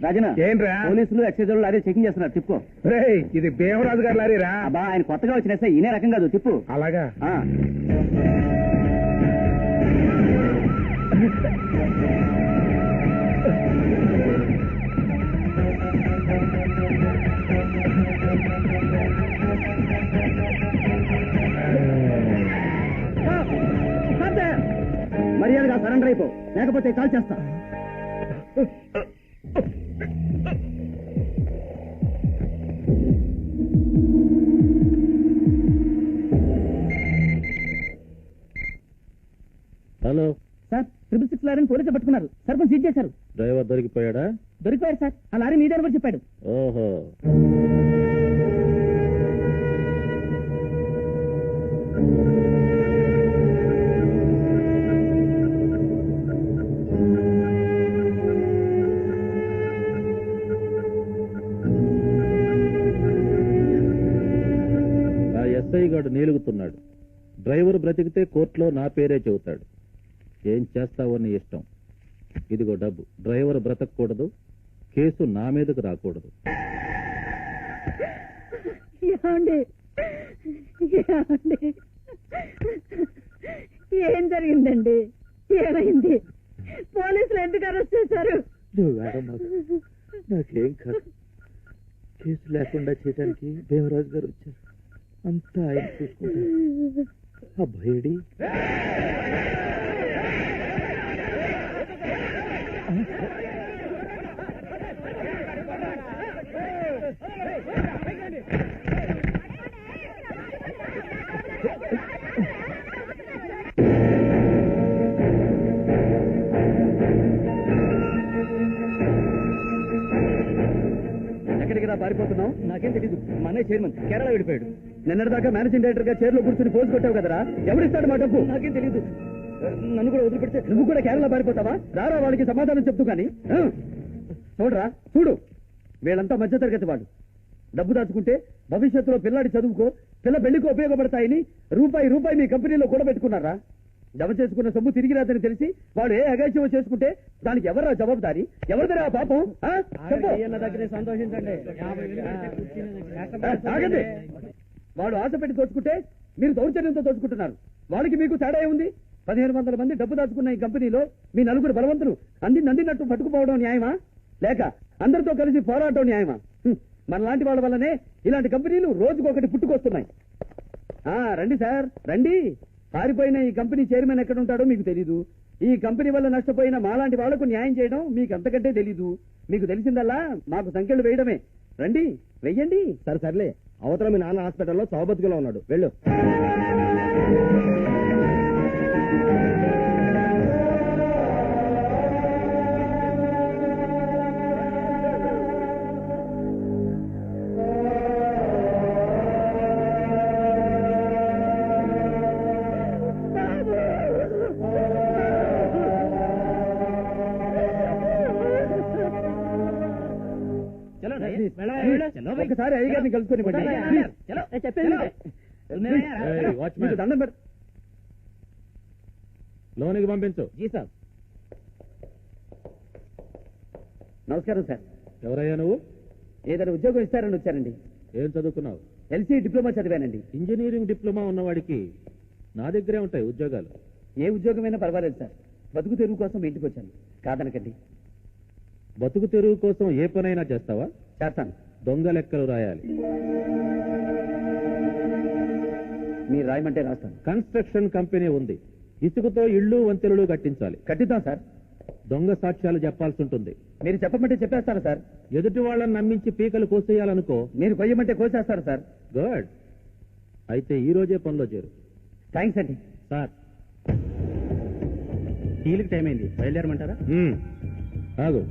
రాజనా ఏంట్రా? పోలీసులు excise lorry checking చేస్తున్నారు, తిప్పుకో. ఇది భీమరాజు గారు లారీరా? అబ్బా, ఆయన కొత్తగా వచ్చిన ఎస్ఐ ఈయనే రకం కాదు, తిప్పు. అలాగా? మర్యాదగా సరెండర్ అయిపో, లేకపోతే కాల్ చేస్తా. హలో సార్, 666 లారీని పోలీసులు పట్టుకున్నారు. సర్పంచ్ సీజ్ చేశారు. డ్రైవర్ దొరికిపోయాడా? దొరికిపోయారు సార్. ఆ లారీ మీదే అని చెప్పాడు. ఓహో, ఆ ఎస్ఐ గాడు నీలుగుతున్నాడు. డ్రైవర్ బ్రతికితే కోర్టులో నా పేరే చెబుతాడు. ఏం చేస్తావో నీ ఇష్టం. ఇదిగో డబ్బు. డ్రైవర్ బ్రతకూడదు, కేసు నా మీదకు రాకూడదు. ఏం జరిగిందండి? ఏమైంది? పోలీసులు ఎందుకు అరెస్ట్ చేశారు? నాకేం కాదు. కేసు లేకుండా చేయడానికి దేవరాజు గారు వచ్చారు. అంతా ఆయన చూసుకుంటారు. అబ్బాయిడి ఎక్కడికి రా పారిపోతున్నావు? నాకేం తెలీదు. మా అన్నయ్య చైర్మన్ కేరళ వెళ్ళిపోయాడు. నిన్నటిదాకా మేనేజింగ్ డైరెక్టర్ గా చైర్లో కూర్చుని పోజు కొట్టావు కదరా, ఎవరిస్తాడు మా డబ్బు? నాకేం తెలీదు. నన్ను కూడా వదిలిపెడితే నువ్వు కూడా కేరళ పారిపోతావా? రారా, వాళ్ళకి సమాధానం చెప్తూ కానీ. చూడరా, చూడు, వీళ్ళంతా మధ్యతరగతి వాళ్ళు. డబ్బు దాచుకుంటే భవిష్యత్తులో పిల్లాడి చదువుకో, పిల్ల పెళ్లికి ఉపయోగపడతాయని రూపాయి రూపాయి మీ కంపెనీలో కూడా పెట్టుకున్నారా? జమ చేసుకున్న సొమ్ము తిరిగి రాదని తెలిసి వాడు ఏ అగాచ్యమో చేసుకుంటే దానికి ఎవరా జవాబుదారి? ఎవరిదరా ఆ పాపం? సంతోషించండి. ఆగండి. వాడు ఆశ పెట్టి దోచుకుంటే మీరు దౌర్జన్యంతో దోచుకుంటున్నారు. వాళ్ళకి మీకు తేడా ఏముంది? 1500 మంది డబ్బు దాచుకున్న ఈ కంపెనీలో మీ నలుగురు బలవంతులు అందినట్టు పట్టుకుపోవడం న్యాయమా, లేక అందరితో కలిసి పోరాటం న్యాయమా? మన లాంటి వాళ్ళ వల్లనే ఇలాంటి కంపెనీలు రోజుకొకటి పుట్టుకొస్తున్నాయి. రండి సార్, రండి. పారిపోయిన ఈ కంపెనీ చైర్మన్ ఎక్కడ ఉంటాడో మీకు తెలీదు. ఈ కంపెనీ వల్ల నష్టపోయిన మాలాంటి వాళ్లకు న్యాయం చేయడం మీకు అంతకంటే తెలీదు. మీకు తెలిసిందల్లా మాకు సంఖ్యలు వేయడమే. రండి, వెయ్యండి. సర్లే, అవతల మీ నాన్న హాస్పిటల్లో సౌబతుకులో ఉన్నాడు, వెళ్ళు. ఒకసారి అయ్యగారిని కలుసుకొని దండం పెట్ట. లోనికి పంపించు. సార్, నమస్కారం సార్. ఎవరయ్యా నువ్వు? ఏదైనా ఉద్యోగం ఇస్తారని వచ్చారండి. ఏం చదువుకున్నావు? LC డిప్లొమా చదివానండి. ఇంజనీరింగ్ డిప్లొమా ఉన్నవాడికి నా దగ్గరే ఉంటాయి ఉద్యోగాలు. ఏ ఉద్యోగమైనా పర్వాలేదు సార్. బతుకు తెరువు కోసం ఇంటికి వచ్చాను, కాదనకండి. బతుకు తెరువు కోసం ఏ పనైనా చేస్తావా? చేస్తాను. దొంగ లెక్కలు రాయాలి. మీరు రాయమంటే రాస్తాను. కన్స్ట్రక్షన్ కంపెనీ ఉంది. ఇసుకతో ఇళ్ళు వంతెనలు కట్టించాలి. కట్టిద్దాం సార్. దొంగ సాక్ష్యాలు చెప్పాల్సి ఉంటుంది. మీరు చెప్పమంటే చెప్పేస్తాను సార్. ఎదుటి వాళ్ళని నమ్మించి పీకలు కోసేయాలనుకో. మీరు కొయ్యమంటే కోసేస్తారు సార్. గుడ్. అయితే ఈ రోజే పనిలో చేరు. థ్యాంక్స్ అండి. సార్, టీలకు టైం అయింది, బయలుదేరమంటారా? ఆగు,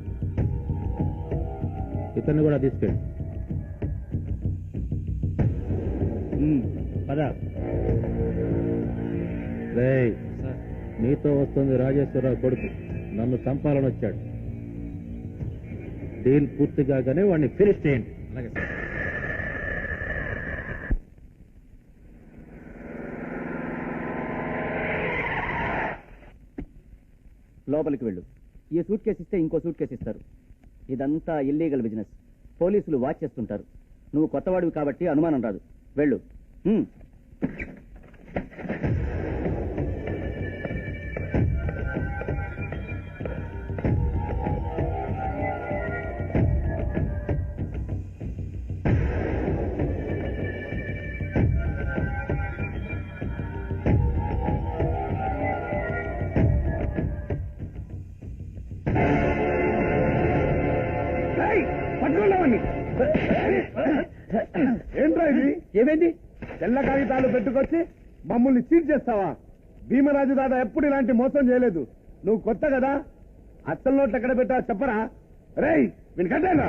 ఇతన్ని కూడా తీసుకెళ్ళి. పదా. రేయ్, నీతో వస్తుంది రాజేశ్వరరావు కొడుకు. నన్ను చంపాలని వచ్చాడు. డీల్ పూర్తి కాగానే వాడిని ఫినిష్ చేయండి. అలాగే సార్. లోపలికి వెళ్ళు. ఈ సూట్ కేసు ఇస్తే ఇంకో సూట్ కేసు ఇస్తారు. ఇదంతా ఇల్లీగల్ బిజినెస్. పోలీసులు వాచ్ చేస్తుంటారు. నువ్వు కొత్తవాడివి కాబట్టి అనుమానం రాదు. వెళ్ళు. ఏంట్రా ఇది? ఏమైంది? తెల్ల కాగితాలు పెట్టుకొచ్చి మమ్మల్ని చీట్ చేస్తావా? భీమరాజు దాదా ఎప్పుడు ఇలాంటి మోసం చేయలేదు. నువ్వు కొత్త కదా, అచ్చల నోట్లు ఎక్కడ పెట్టా చెప్పరా? రేయ్ వీని కట్టేనా?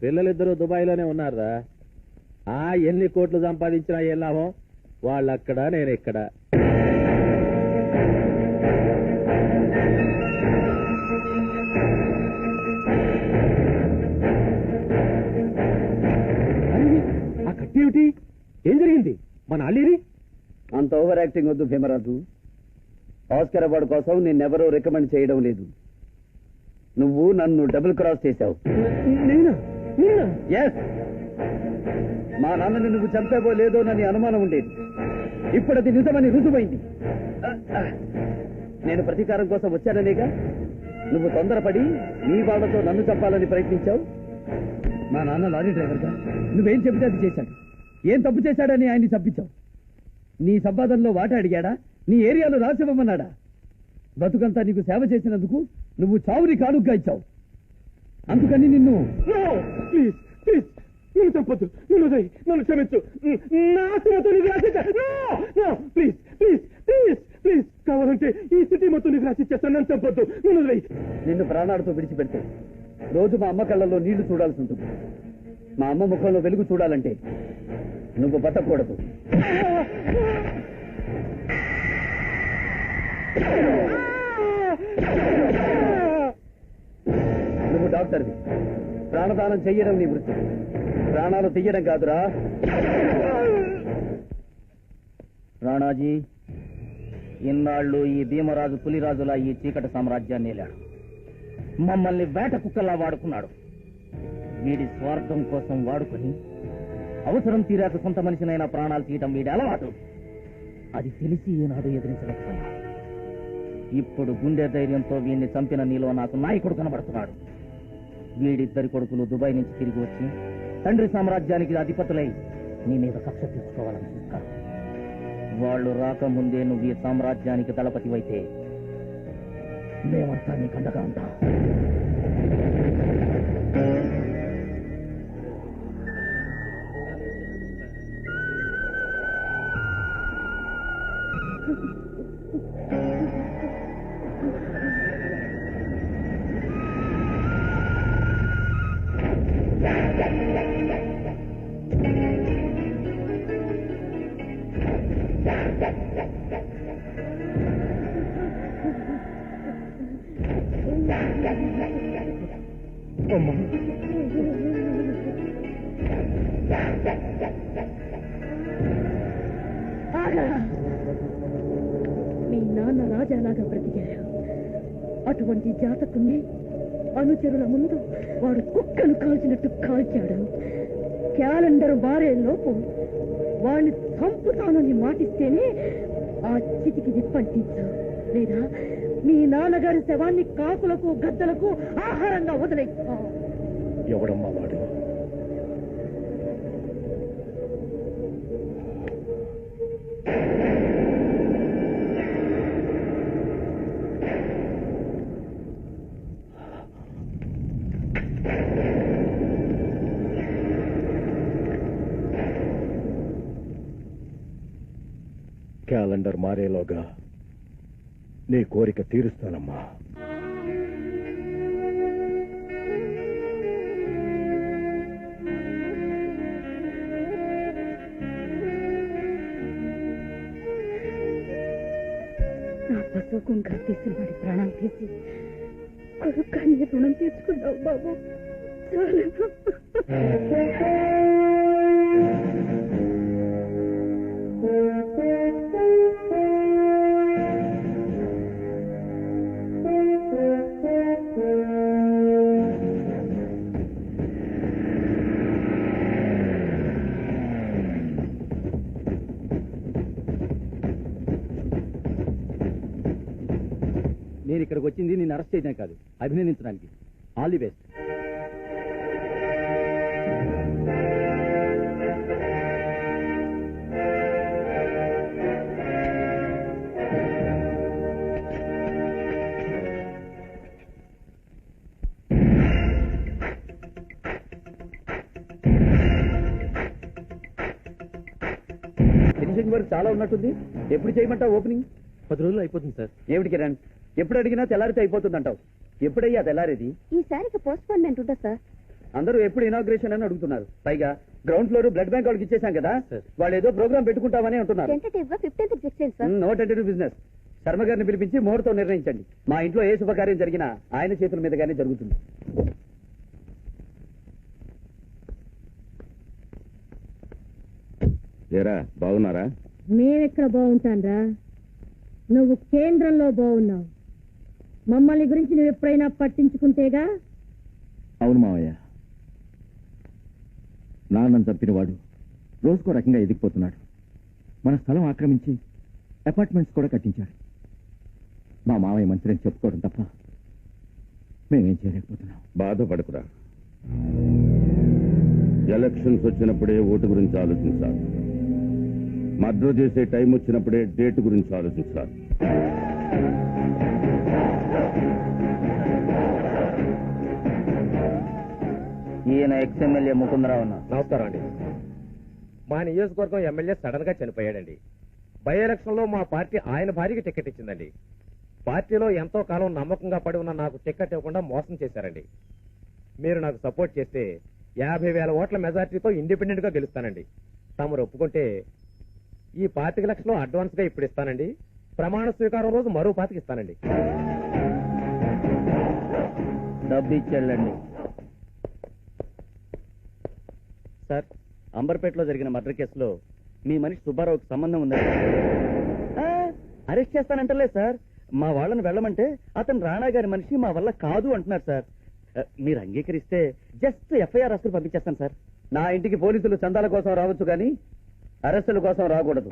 పిల్లలిద్దరూ దుబాయ్లోనే ఉన్నారా? ఎన్ని కోట్లు సంపాదించినా ఏం లాభం? వాళ్ళక్కడ నేను ఇక్కడ. ఆ కట్టేమిటి? ఏం జరిగింది? మన అల్లీరి అంత ఓవర్ యాక్టింగ్ వద్దు భీమరాజు. ఆస్కర్ అవార్డు కోసం నిన్నెవరూ రికమెండ్ చేయడం లేదు. నువ్వు నన్ను డబుల్ క్రాస్ చేశావు. ఎస్, మా నాన్నని నువ్వు చంపావో లేదో నని అనుమానం ఉండేది. ఇప్పుడు అది నిజమని రుజువైంది. నేను ప్రతీకారం కోసం వచ్చాననేగా నువ్వు తొందరపడి నీ వాళ్లతో నన్ను చంపాలని ప్రయత్నించావు. మా నాన్న లారీ డ్రైవర్గా నువ్వేం చెబితే అది చేశాడు. ఏం తప్పు చేశాడని ఆయన్ని చంపించావు. నీ సంపాదనలో వాటా అడిగాడా? నీ ఏరియాలో రాసివ్వమన్నాడా? బతుకంతా నీకు సేవ చేసినందుకు నువ్వు చావుని కానుగ్గా ఇచ్చావు. అందుకని నిన్ను ప్లీజ్ ప్లీజ్ నన్ను చంపొద్దు, నన్ను క్షమించు. నా ఆస్తి నీకు రాసిచ్చా. ప్లీజ్ ప్లీజ్ ప్లీజ్ ప్లీజ్, కావాలంటే ఈ సిటీ మొత్తం నీకు రాసిచ్చేస్తాను. నన్ను చంపొద్దు, నన్ను నిన్ను ప్రాణాలతో విడిచిపెడితే రోజు మా అమ్మ కళ్ళల్లో నీళ్లు చూడాల్సి ఉంటుంది. మా అమ్మ ముఖంలో వెలుగు చూడాలంటే నువ్వు బతకూడదు. నువ్వు డాక్టర్వి. ప్రాణదానం చెయ్యడం నీ వృత్తి, ప్రాణాలు తీయడం కాదురా. రాణాజీ, ఇన్నాళ్ళు ఈ భీమరాజు పులిరాజులా ఈ చీకటి సామ్రాజ్యాన్ని ఏలాడు. మమ్మల్ని వేట కుక్కల్లా వాడుకున్నాడు. వీడి స్వార్థం కోసం వాడుకొని అవసరం తీరాక సొంత మనిషినైనా ప్రాణాలు తీయటం వీడి అలవాటు. అది తెలిసి ఈనాడు ఎదిరించలేకపోయాం. ఇప్పుడు గుండె ధైర్యంతో వీడిని చంపిన నీలో నాకు నాయకుడు కనబడుతున్నాడు. వీడిద్దరి కొడుకులు దుబాయ్ నుంచి తిరిగి వచ్చి తండ్రి సామ్రాజ్యానికి అధిపతులై నీ మీద కక్ష తీసుకోవాలని చూస్తారు. వాళ్ళు రాకముందే నువ్వు ఈ సామ్రాజ్యానికి దళపతివైతే మేమంతా నీకు అండగా ఉంటాం. మీ నాన్న రాజాలాగా బ్రతికారు. అటువంటి జాతకుని అనుచరుల ముందు వాడు కుక్కను కాల్చినట్టు కాల్చాడు. క్యాలెండర్ మారేలోపు వాడిని చంపుతానని మాటిస్తేనే ఆ చితికి నిప్పంటించు, లేదా మీ నాన్నగారి శవాన్ని కాకులకు గద్దలకు ఆహారంగా వదిలేస్తా. ఎవడమ్మా వాడు? క్యాలెండర్ మారేలోగా నీ కోరిక తీరుస్తానమ్మా. నా పశువు కుంక తీసి వాడి ప్రాణం తీసి కొడుకాన్ని రుణం తీర్చుకున్నావు బాబు. నేను ఇక్కడికి వచ్చింది నిన్ను అరెస్ట్ చేయడం కాదు, అభినందించడానికి. All the best. Finishing work చాలా ఉన్నట్టుంది. ఎప్పుడు చేయమంటావు ఓపెనింగ్? 10 రోజులు అయిపోతుంది సార్. ఏమిటి కిరణ్, ఎప్పుడు అడిగినా తెల్లారితే అయిపోతుందంటావు. ఎప్పుడయ్యా తెల్లారేది? ఈసారికి పోస్ట్పోన్మెంట్ ఉందా సార్? అందరూ ఎప్పుడు ఇనాగ్రేషన్ అని అడుగుతున్నారు. పైగా గ్రౌండ్ ఫ్లోర్ బ్లడ్ బ్యాంక్ వాళ్ళకి ఇచ్చేసాం కదా, వాళ్ళు ఏదో ప్రోగ్రామ్ పెట్టుకుంటామని అంటున్నారు. టెంటేటివ్ గా 15th ఫిక్స్ చేయండి sir. No tentative business. Sharma గారిని పిలిపించి ముహూర్తం నిర్ణయించండి. మా ఇంట్లో ఏ శుభకార్యం జరిగినా ఆయన చేతుల మీదగానే జరుగుతుంది. ఏరా, బాగున్నారా? మేమెక్కడ బాగుంటాన్రా, నువ్వు కేంద్రంలో బాగున్నావు. మమ్మల్ని గురించి నువ్వు ఎప్పుడైనా పట్టించుకుంటేగా. అవును మావయ్య, నాన్నను చంపినవాడు రోజుకో రకంగా ఎదిగిపోతున్నాడు. మన స్థలం ఆక్రమించి అపార్ట్మెంట్స్ కూడా కట్టించాడు. మా మావయ్య మంత్రిని చెప్పుకోవడం తప్ప మేమేం చేయలేకపోతున్నాం. బాధపడకురా. ఎలక్షన్స్ వచ్చినప్పుడే ఓటు గురించి ఆలోచించాలి. మర్డర్ చేసే టైం వచ్చినప్పుడే డేట్ గురించి ఆలోచించాలి. ఈయన ఎక్స్ఎమ్మెల్యే ముకుందరావు. నమస్కారం అండి. మా నియోజకవర్గం ఎమ్మెల్యే సడన్ గా చనిపోయాడండి. బై ఎలక్షన్ లో మా పార్టీ ఆయన భార్యకి టికెట్ ఇచ్చిందండి. పార్టీలో ఎంతో కాలం నమ్మకంగా పడి ఉన్న నాకు టికెట్ ఇవ్వకుండా మోసం చేశారండి. మీరు నాకు సపోర్ట్ చేస్తే 50,000 ఓట్ల మెజార్టీతో ఇండిపెండెంట్ గా గెలుస్తానండి. తమరు ఒప్పుకుంటే ఈ 25 లక్షలు అడ్వాన్స్ గా ఇప్పుడు ఇస్తానండి. ప్రమాణ స్వీకారం రోజు మరో 25 ఇస్తానండి. డబ్బు ఇచ్చేళ్ళండి. సార్, అంబర్పేటలో జరిగిన మర్డర్ కేసులో మీ మనిషి సుబ్బారావుకి సంబంధం ఉందండి. అరెస్ట్ చేస్తానంటలేదు సార్. మా వాళ్ళని వెళ్ళమంటే అతను రాణా గారి మనిషి, మా వల్ల కాదు అంటున్నారు సార్. మీరు అంగీకరిస్తే జస్ట్ ఎఫ్ఐఆర్ రాసుకుని పంపించేస్తాను సార్. నా ఇంటికి పోలీసులు చందాల కోసం రావచ్చు కానీ అరెస్టుల కోసం రాకూడదు.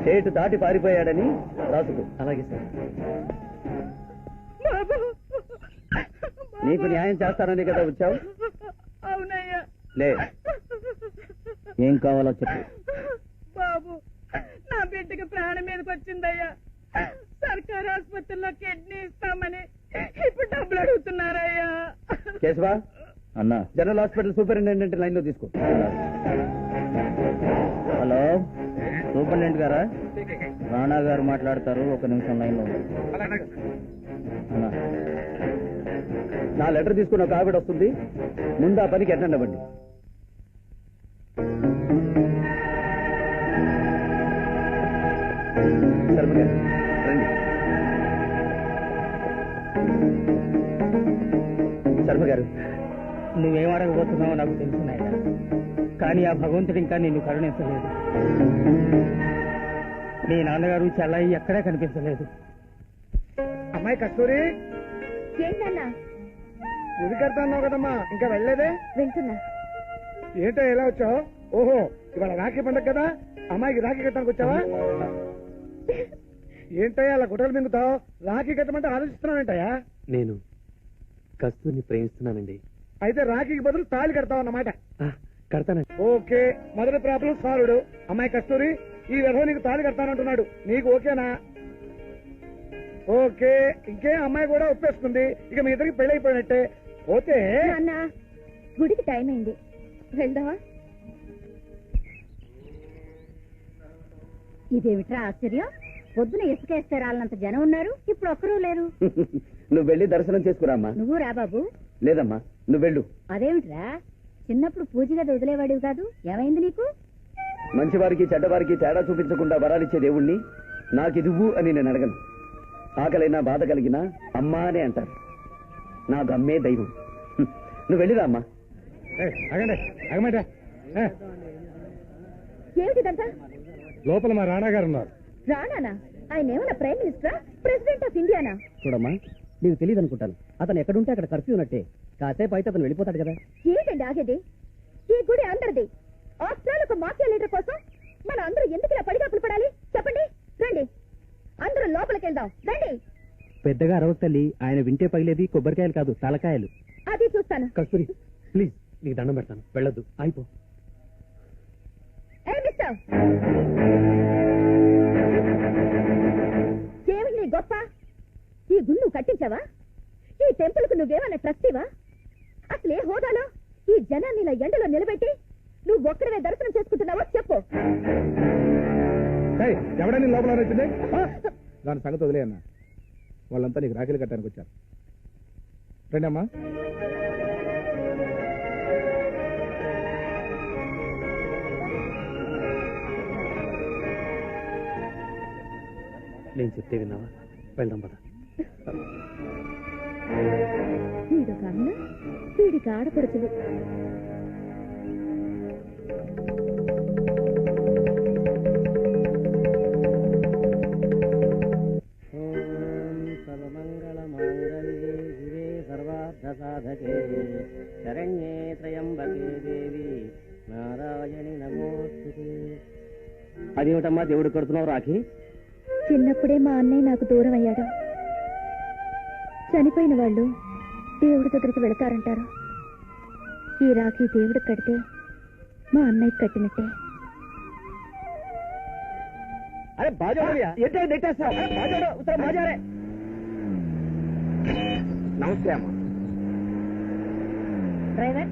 స్టేట్ దాటి పారిపోయాడని రాసుకు. అలాగే సార్. నీకు న్యాయం చేస్తానని కదా వచ్చావు? అవునయ్యా. లే, ఏం కావాలో చెప్పు. బాబు, నా బిడ్డకి ప్రాణం మీదకి వచ్చిందయ్యా. సర్కారు ఆసుపత్రిలో కిడ్నీ ఇస్తామని ఇప్పుడు డబ్బులు అడుగుతున్నారయ్యా. కేశవా అన్న, జనరల్ హాస్పిటల్ సూపరింటెండెంట్ లైన్ లో తీసుకో. హలో, సూపరింటెండెంట్ గారా? రాణా గారు మాట్లాడతారు, 1 నిమిషం లైన్ లో ఉండండి. అన్నా, నా లెటర్ తీసుకుని ఒక ఆవిడ వస్తుంది, ముందు ఆ పనికి అటెండ్ అవ్వండి. శర్మ గారు రండి. శర్మ గారు, నువ్వేం అడగబోతున్నావో నాకు తెలుసున్నాయా, కానీ ఆ భగవంతుడు ఇంకా నిన్ను కరుణించలేదు. నీ నాన్నగారు చెల్లయ్య ఎక్కడా కనిపించలేదు. అమ్మాయి కస్తూరి, ఏంటన్నా? గుడి కడతాన్నావు కదమ్మా, ఇంకా వెళ్ళలేదే? వెళ్తున్నా. ఏంటో ఎలా వచ్చావు? ఓహో, ఇవాళ రాఖీ పండుగ కదా, అమ్మాయికి రాఖీ కట్టడానికి వచ్చావా? ఏంటయ్యా అలా గుట్టలు మింగుతావు? రాఖీ కట్టమంటే ఆలోచిస్తున్నావేంటయ్యా? నేను కస్తూరిని ప్రేమిస్తున్నానండి. అయితే రాఖీకి బదులు తాళి కడతావు అన్నమాట. కడతానండి. ఓకే, మొదటి ప్రాబ్లం సాల్వ్డ్. అమ్మాయి కస్తూరి, ఈ విధవ నీకు తాళి కడతానంటున్నాడు, నీకు ఓకేనా? ఓకే, ఇంకే అమ్మాయి కూడా ఒప్పేస్తుంది. ఇక మీ ఇద్దరికి పెళ్లి అయిపోయినట్టే. పోతే నాన్న, గుడికి టైం అయింది, వెళ్దామా? ఇదేమిట్రా ఆశ్చర్యం? పొద్దున ఇసుకేస్తే రాళ్ళంత జనం ఉన్నారు, ఇప్పుడు ఒక్కరూ లేరు. నువ్వు వెళ్ళి దర్శనం చేసుకురామ్మా. నువ్వు రా బాబు. లేదమ్మా, నువ్వు వెళ్ళు. అదేమిట్రా, చిన్నప్పుడు పూజ గది వదిలేవాడివి కాదు, ఏమైంది నీకు? మంచివారికి చెడ్డవారికి తేడా చూపించకుండా వరాలిచ్చే దేవుణ్ణి నాకిదివ్వు అని నేను అడగను. ఆకలైనా బాధ కలిగినా అమ్మా అనే అంటారు. నాకు అమ్మే దైవం. నువ్వు వెళ్ళిరా అమ్మా. అగండి, అగమాట. ఏమిటిదంతా? లోపల మా రాణా గారు ఉన్నారు. రానానా? ఆయన ఏమన్నా ప్రైమ్ మినిస్టరా, ప్రెసిడెంట్ ఆఫ్ ఇండియానా? చూడమ్మా, నీకు తెలియదు అనుకుంటాను. అతను ఎక్కడుంటే అక్కడ కర్ఫ్యూ ఉన్నట్టే. కాసేపు అయితే అతను వెళ్ళిపోతాడు కదా. ఏంటండి ఆగేది? ఈ గుడి అందరిది. ఆస్ట్రేలియా ఒక మాఫియా లీడర్ కోసం మన అందరూ ఎందుకు ఇలా పడిగాపులు పడాలి? చెప్పండి. రండి, అందరూ లోపలికి వెళ్దాం. రండి. పెద్దగా అరవకు తల్లి, ఆయన వింటే పగిలేది కొబ్బరికాయలు కాదు, తలకాయలు. అది చూస్తాను. కస్తూరి, ప్లీజ్ నీకు దండం పెడతాను, వెళ్ళొద్దు, అయిపో. ఏ మిస్టర్, ఏమి నీ గొప్ప? ఈ గుళ్ళు కట్టించావా? ఈ టెంపుల్ కు నువ్వేమన్నా ట్రస్టీవా? అసలు ఏ హోదాలో ఈ జనాన్ని ఇలా ఎండలో నిలబెట్టి నువ్వు ఒక్కడవే దర్శనం చేసుకుంటున్నావో చెప్పు. ఎవడని లోపల వచ్చింది? దాని సంగతి వదిలే అన్న, వాళ్ళంతా నీకు రాఖీలు కట్టడానికి వచ్చారు. రండి అమ్మా. నేను చెప్తే విన్నావా? వెళ్దాం పద. వీడొక అన్న, వీడికి ఆడపడుచులు. శరణ్యే త్రయంబకే దేవి నారాయణి నమోస్తుతే. అదేమిటమ్మా దేవుడు కడుతున్నావు రాఖీ? చిన్నప్పుడే మా అన్నయ్య నాకు దూరం అయ్యాడు. చనిపోయిన వాళ్ళు దేవుడి దగ్గరికి వెళతారంటారు. ఈ రాఖీ దేవుడికి కడితే మా అన్నయ్యకి కట్టినట్టే. అరే బాజోడయ్యా, ఏంటో నెట్టేస్తావు? బాజోడు ఉత్తరం బాజారే. నమస్తే అమ్మా. డ్రైవర్,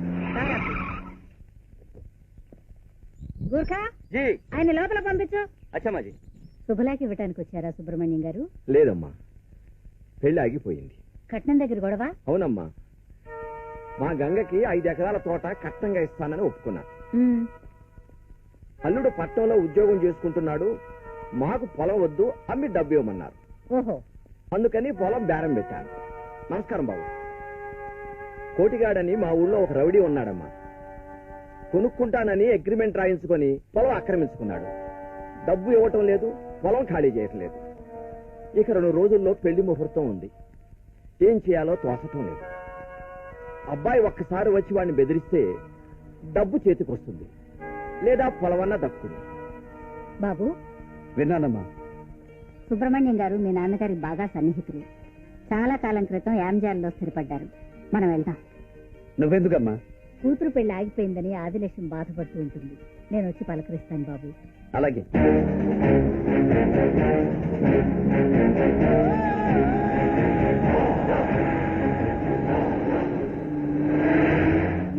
గూర్ఖా, జీ. ఆయన లోపల పంపించు. అచ్చమ్మా జీ. శుభలాకి ఇవ్వటానికి వచ్చారా సుబ్రహ్మణ్యం గారు? లేదమ్మా, పెళ్లి ఆగిపోయింది. కట్నం దగ్గర గొడవ? అవునమ్మా, మా గంగకి 5 ఎకరాల తోట కట్టంగా ఇస్తానని ఒప్పుకున్నా. అల్లుడు పట్టణంలో ఉద్యోగం చేసుకుంటున్నాడు, మాకు పొలం వద్దు, అమ్మి డబ్బు ఇవ్వమన్నారు. ఓహో, అందుకని పొలం బేరం పెట్టాను. నమస్కారం బాబు. కోటిగాడని మా ఊళ్ళో ఒక రౌడీ ఉన్నాడమ్మా. కొనుక్కుంటానని అగ్రిమెంట్ రాయించుకొని పొలం ఆక్రమించుకున్నాడు. డబ్బు ఇవ్వటం లేదు, పొలం ఖాళీ చేయటం లేదు. ఇక 2 రోజుల్లో పెళ్లి ముహూర్తం ఉంది. ఏం చేయాలో తోచటం లేదు. అబ్బాయి ఒక్కసారి వచ్చి వాడిని బెదిరిస్తే డబ్బు చేతికొస్తుంది, లేదా పొలవన్నా దక్కుతుంది. బాబు విన్నానమ్మా. సుబ్రహ్మణ్యం గారు మీ నాన్నగారికి బాగా సన్నిహితులు. చాలా కాలం క్రితం యాంజాల్లో స్థిరపడ్డారు. మనం వెళ్దాం. నువ్వెందుకమ్మా? కూతురు పెళ్లి ఆగిపోయిందని ఆదిలక్ష్మి బాధపడుతూ ఉంటుంది. నేను వచ్చి పలకరిస్తాను బాబు. అలాగే.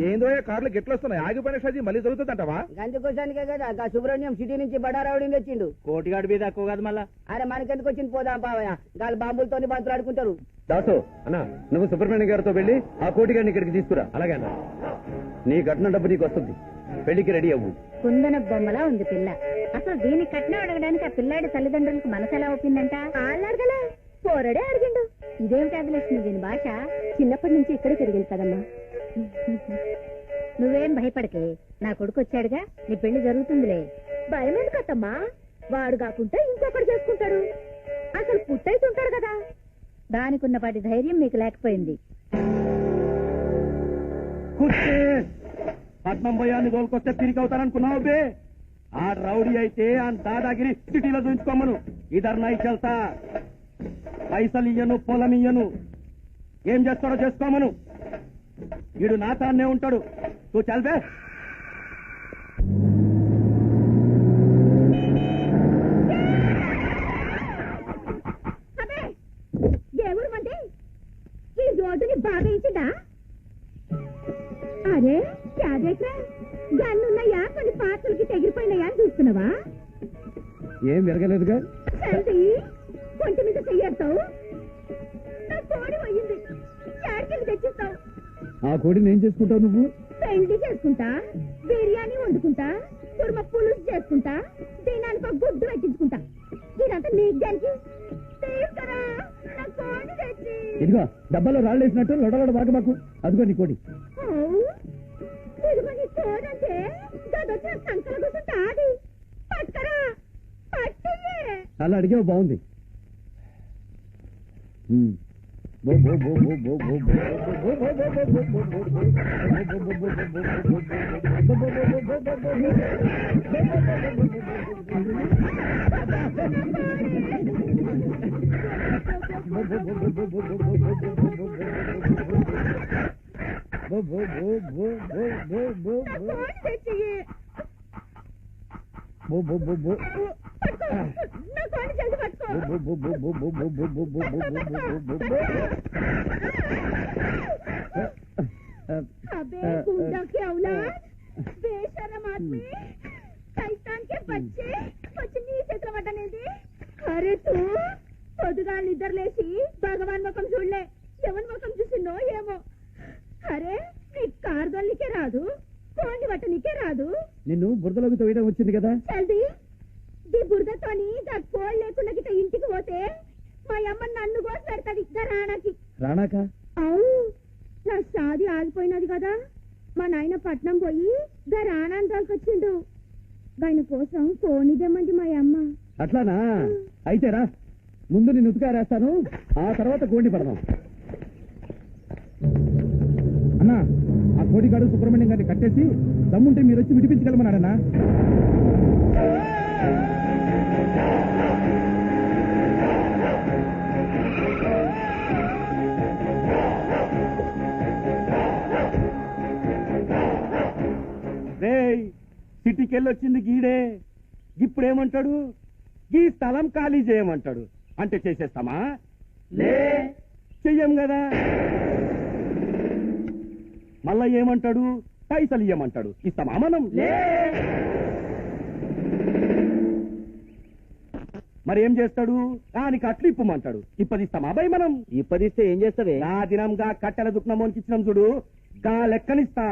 ఏందో కార్లు గిట్లు వస్తున్నాయి, ఆగిపోయిన షాజీ మళ్ళీ జరుగుతుందంటవా? గందుకోసానికే కదా గా సుబ్రహ్మణ్యం సిటీ నుంచి బడారావుడిని తెచ్చిండు. కోటిగాడి మీద ఎక్కువ కాదు మళ్ళా. అరే మనకెందుకు వచ్చింది, పోదాం పావయ్య. గాలి బాంబులతోని బంతులు ఆడుకుంటారు. దాసు, అన్నా, నువ్వు సుబ్రహ్మణ్యం గారితో వెళ్ళి ఆ కోటిగాడిని ఇక్కడికి తీసుకురా. అలాగే అన్నా. నీ కట్నం డబ్బు నీకు వస్తుంది. పెళ్లికి రెడీ అవ్వు. కుందన బొమ్మలా ఉంది పిల్ల. అసలు దీని కట్నం అడగడానికి ఆ పిల్లాడి తల్లిదండ్రులకు మనసు ఎలా ఒప్పిందంట? అడగలే, పోరడే అడిగిండు. ఇదేమిటి ఆదిలక్ష్మి, దీని భాష? చిన్నప్పటి నుంచి ఇక్కడే పెరిగింది కదమ్మా. నువ్వేం భయపడకే, నా కొడుకు వచ్చాడుగా, నీ పెళ్లి జరుగుతుందిలే. భయం ఎందుకత్తమ్మా? వాడు కాకుంటే ఇంకొకటి చేసుకుంటాడు. అసలు పుట్టయితుంటాడు కదా. దానికున్నపాటి ధైర్యం మీకు లేకపోయింది. పట్నం భయాన్ని తోలుకొస్తే తిరిగి అవుతాననుకున్నావు బే? ఆ రౌడీ అయితే ఆ దాదాగిరి సిటీలో చూపించుకోమను. ఇద్దరు నై చెల్తా, పైసలు ఇయ్యను, పొలం ఇయ్యను. ఏం చేస్తాడో చేసుకోమను. వీడు నాతాన్నే ఉంటాడు. నువ్వు చల్బే. దేవుడు మంది ఈ రోడ్డుని బాగా ఇచ్చిందా? అరే క్యాదేట్రా, గన్నున్నాయా, కొన్ని పాత్రలకి తెగిరిపోయినాయా అని చూస్తున్నావా? ఏం విరగలేదుగా. కొంచెం మీద చెయ్యొస్తావు. నా కోడి పోయింది, చాడికి తెచ్చిస్తావు. ఆ కోడిని ఏం చేసుకుంటావు నువ్వు? పెళ్లి చేసుకుంటా, బిర్యానీ వండుకుంటా, కుర్మ పులుసు చేసుకుంటా, దీనానికి ఒక గుడ్డు పెట్టించుకుంటా. ఇదంతా నీకు దానికి తీసుకురా. నా కోడి తెచ్చి. ఇదిగో డబ్బాలో రాళ్ళు వేసినట్టు లొడలొడ బాగా మాకు. అదిగో నీ కోడి. ఇదిగో నీ కోడంటే గదొచ్చిన సంకల కూర్చుంటా. అది పట్టుకరా, పట్టియే. అలా అడిగావు, బాగుంది. अबे गुंडा के औलाद, बेशरम आदमी, शैतान के बच्चे, कुछ नी చేతుల పట్టనేది. అరే తూ పొద్దుగా నిద్రలేసి భగవాన్ ముఖం చూడలే, ఎవరి ముఖం చూసిందో ఏమో. అరే నీ కార్దోళ్ళకే రాదు, కోండి పట్టనికే రాదు. నిన్ను బురదలోకి తోయడం వచ్చింది కదా. చల్ది ఈ బురదతోని దా కోళ్ళు లేకుండా గిట్ట ఇంటికి పోతే మా అమ్మ నన్ను కోసి పెడతాది రాణాకి. రాణాక? అవు, నా షాది ఆగిపోయినది కదా. మా నాయన పట్నం పోయి గా రాణాన్ని తోలుకొచ్చిండు. ఆయన కోసం కోణిదేమంది మా అమ్మ. అట్లానా? అయితే రా, ముందు నేను ఉతికారేస్తాను, ఆ తర్వాత కోడిని పడదాం. అన్నా, ఆ కోడిగాడు సుబ్రహ్మణ్యం గారిని కట్టేసి దమ్ముంటే మీరు వచ్చి విడిపించగలమన్నాడన్నా. సిటీకి వెళ్ళొచ్చింది గీడే. ఇప్పుడేమంటాడు? ఈ స్థలం ఖాళీ చేయమంటాడు. అంటే చేసేస్తామా? లే, చెయ్యం కదా. మళ్ళా ఏమంటాడు? పైసలు ఇయ్యమంటాడు. ఇస్తామా మనం? లే. మరి ఏం చేస్తాడు? దానికి అట్లు ఇప్పమంటాడు. ఇప్పదిస్తామా అబ్బాయి మనం? ఇప్పదిస్తే ఏం చేస్తావే? గా దినంగా కట్టెల దుఃఖనమోనికి ఇచ్చినాం చూడు, గా లెక్కనిస్తా.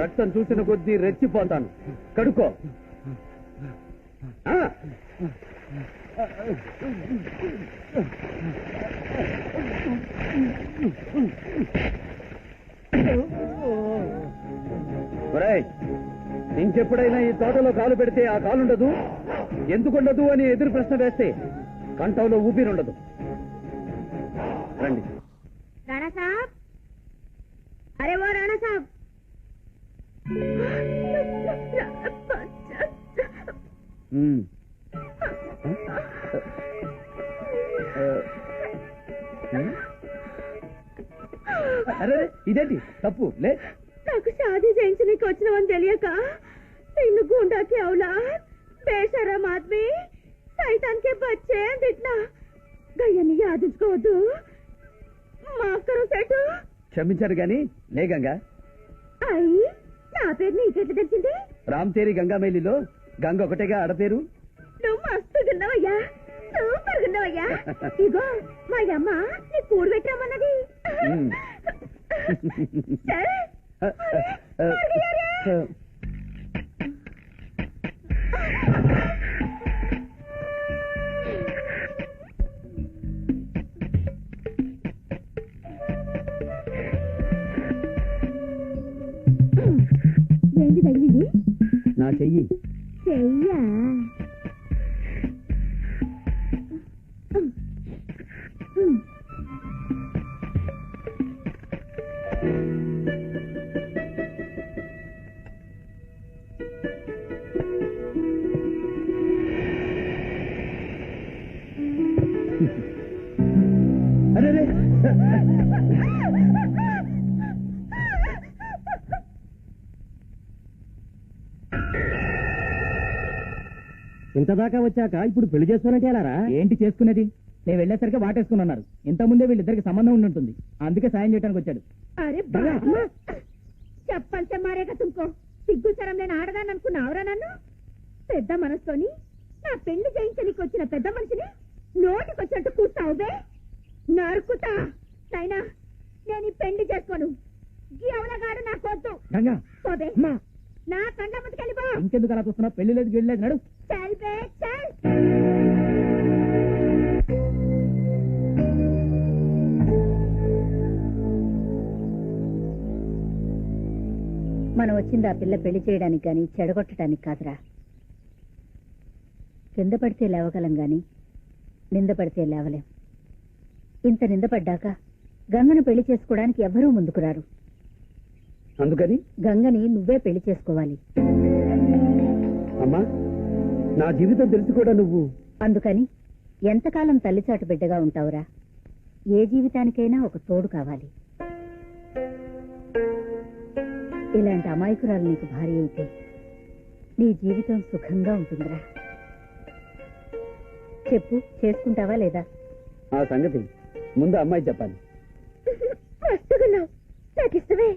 రక్తం చూసిన కొద్దీ రెచ్చిపోతాను. కడుకో. ఇంకెప్పుడైనా ఈ తోటలో కాలు పెడితే ఆ కాలుండదు, ఎందుకుండదు అని ఎదురు ప్రశ్న వేస్తే కంఠంలో ఊపిరుండదు. రండి. రాణా సాబ్, అరే ఓ రాణా సాబ్. అరే ఇదేంటి తప్పు లే. నాకు షాదీ చేయించడానికి వచ్చినవని తెలియక నిన్ను గుండాకి అవులా బేషరమ్ ఆద్మీ సైతాన్కే బచ్చే అని తిట్లా. గయ్యని యాదించుకోవద్దు. మాఫ్ కరో సెటు. క్షమించారు గాని లే గంగా. అయ్యి నా పేరు నీకెట్లా తెలిసింది? రామ్ తేరి గంగా మేలిలో గంగ ఒకటేగా ఆడపేరు. నువ్వు మస్తుగున్నావయ్యా, సూపర్ గున్నావయ్యా. ఇగో మా అమ్మ నీ కూడు పెట్టామన్నది. సరే ఏంటి తగిలింది? నా చెయ్యి. చెయ్యా? అరే ఇంతదాకా వచ్చాక ఇప్పుడు పెళ్లి చేసుకోనంటే ఎలారా? ఏంటి చేసుకునేది? నేను వెళ్ళేసరికి వాటేసుకున్నారు. ఇంతకుముందే వీళ్ళిద్దరికి సంబంధం ఉండి ఉంటుంది, అందుకే సాయం చేయడానికి వచ్చాడు. అరే చెప్పంటే మారేగా తుమ్కో. సిగ్గు సరం నేను ఆడదాన్ని అనుకున్నావురా నన్ను? పెద్ద మనసుతోని నా పెళ్లి చేయించడానికి వచ్చిన పెద్ద మనిషిని నోటికొచ్చినట్టు కూర్చావువే. నరుకుతా నైనా నేను ఈ పెళ్లి చేసుకోను. ఈ అవలగాడు నాకు వద్దు. గంగా పోతే నా కండ ముందుకెళ్ళిపో. ఇంకెందుకు అలా చూస్తున్నా? పెళ్లి లేదు గిళ్ళలేదు, నడు. చల్ బే చల్. మనం వచ్చింది ఆ పిల్ల పెళ్లి చేయడానికి గాని చెడగొట్టడానికి కాదురా. కింద పడితే లేవగలం గాని నింద పడితే లేవలేం. ఇంత నిందపడ్డాక గంగను పెళ్లి చేసుకోవడానికి ఎవరూ ముందుకు రారు. అందుకని గంగని నువ్వే పెళ్లి చేసుకోవాలి. అమ్మా, నా జీవితం తెలిసి కూడా నువ్వు. అందుకని ఎంతకాలం తల్లిచాటు బిడ్డగా ఉంటావురా? ఏ జీవితానికైనా ఒక తోడు కావాలి. ఇలాంటి అమాయకురాలు నీకు భార్య అయితే నీ జీవితం సుఖంగా ఉంటుందిరా. చెప్పు, చేసుకుంటావా లేదా? ఆ సంగతి ముందు అమ్మాయి చెప్పాలి. మస్తుగున్నావు, నాకు ఇష్టమే.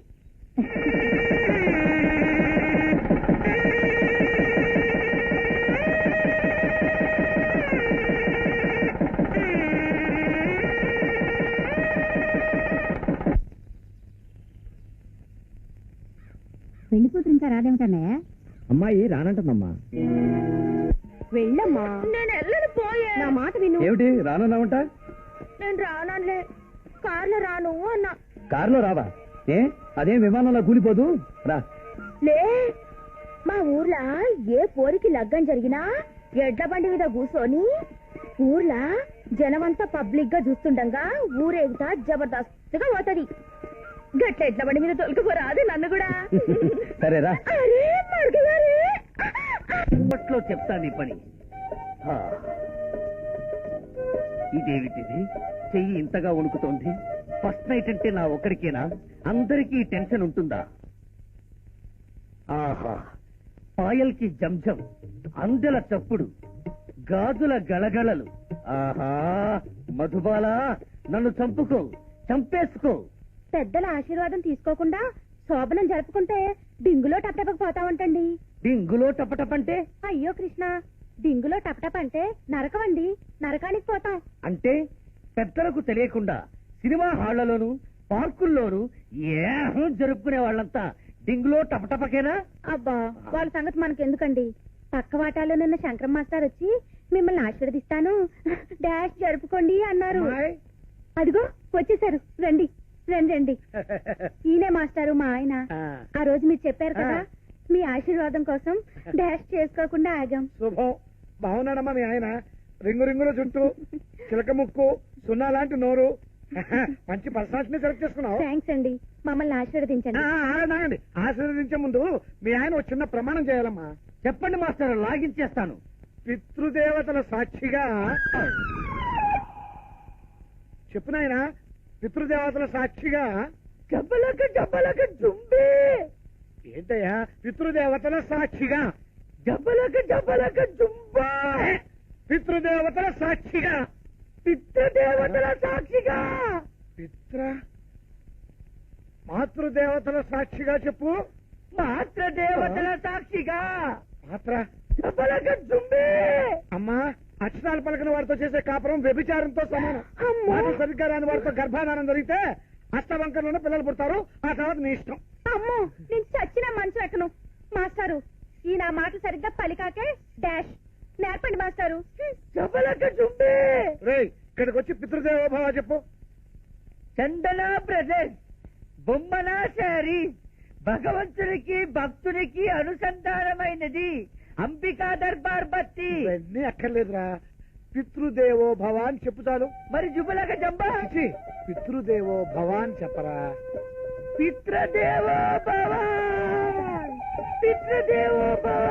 పెళ్లి కూతురు ఇంకా రాదేమిటన్నయ్య? అమ్మాయి రానంటుందమ్మా. వెళ్ళమ్మా. నేను వెళ్ళను, పోయే. నా మాట విను. ఏమిటి రానన్నావంట? నేను రానలే, కార్లో రాను అన్నా. కారులో రావా? ఏ అదేం విమానంలో కూలిపోదు, రా. లే, మా ఊర్లో ఏ పోరికి లగ్గం జరిగినా ఎడ్ల బండి మీద కూర్చొని ఊర్లో జనమంతా పబ్లిక్ గా చూస్తుండగా ఊరేగుతా జబర్దస్త్గా పోతది. గట్ల ఎడ్ల బండి మీద తొలకపోరాదు నన్ను కూడా. సరేరా. అరే మరగగారే, అప్పట్లో చెప్తాను ఈ పని. ఇదేమిటిది? చెయ్యి ఇంతగా వణుకుతోంది. ఫస్ట్ నైట్ అంటే నా ఒక్కడికేనా? అందరికీ టెన్షన్ ఉంటుందా? ఆహా, పాయల్కి జంజం, అందెల చప్పుడు, గాజుల గళగళలు. ఆహా, మధుబాల, నన్ను చంపుకో, చంపేసుకో. పెద్దల ఆశీర్వాదం తీసుకోకుండా శోభనం జరుపుకుంటే డింగులో టపటపకు పోతామంటండి. డింగులో టపటపంటే? అయ్యో కృష్ణ, డింగులో టపటప అంటే నరకమండి, నరకానికి పోతాం. అంటే పెద్దలకు తెలియకుండా సినిమా హాళ్లలోను పార్కుల్లోను ఏహం జరుపుకునే వాళ్ళంతా డింగులో టపటపకేనా? అబ్బా, వాళ్ళ సంగతి మనకెందుకండి. పక్క వాటాలో నిన్న శంకరం మాస్టర్ వచ్చి మిమ్మల్ని ఆశీర్వదిస్తాను, డాష్ జరుపుకోండి అన్నారు. అదిగో వచ్చేసారు, రండి రండి రండి. ఈయనే మాస్టారు, మా ఆయన. ఆ రోజు మీరు చెప్పారు కదా, మీ ఆశీర్వాదం కోసం డాష్ చేసుకోకుండా ఆగాం. శుభం. బాగున్నాడమ్మా మీ ఆయన. రింగు రింగుల చుట్టూ, చిలక ముక్కు, సున్నా లాంటి నోరు. మంచి పర్సనాలిటీని సెలెక్ట్ చేసుకున్నావు. థ్యాంక్స్ అండి, మమ్మల్ని ఆశీర్వదించండి. ఆగండి, ఆశీర్వదించే ముందు మీ ఆయన ఒక చిన్న ప్రమాణం చేయాలమ్మా. చెప్పండి మాస్టర్, లాగించేస్తాను. పితృదేవతల సాక్షిగా చెప్పు నాయనా. పితృదేవతల సాక్షిగా జబ్బలక జబ్బలక జుంబే. ఏంటయ్యా? పితృదేవతల సాక్షిగా జబ్బలక జబ్బలక జుంబా. పితృదేవతల సాక్షిగా, పితృదేవతల సాక్షిగా, మాతృదేవతల సాక్షిగా చెప్పు. మాతృదేవతల సాక్షిగా, మాత్ర జబ్బలక జుంబే. అమ్మా, అక్షరాలు పలకని వారితో చేసే కాపురం వ్యభిచారంతో సమానం. మాట సరిగ్గా రాని వారితో గర్భాధానం జరిగితే అష్టవంకరలోనే పిల్లలు పుడతారు. ఆ తర్వాత నీ ఇష్టం. అమ్మో, నేను చచ్చిన మంచు ఎక్కను. మాస్టారు, ఈ నా మాటలు సరిగ్గా పలికాకే డాష్ నేర్పండి మాస్టారు. జబ్బలక జుంబే. రేయ్, ఇక్కడికి వచ్చి పితృదేవోభవ చెప్పు. చందన బ్రదర్స్, బొమ్మన శారీ, భగవంతునికి భక్తునికి అనుసంధానమైనది. అంబికా దర్బార్ బత్తి. ఇవన్నీ అక్కర్లేదురా, పితృదేవో భవ అని చెప్పు చాలు. మరి జుబలక జంబా. చిచి, పితృదేవో భవ అని చెప్పరా. పితృదేవో భవ, పితృదేవో భవ.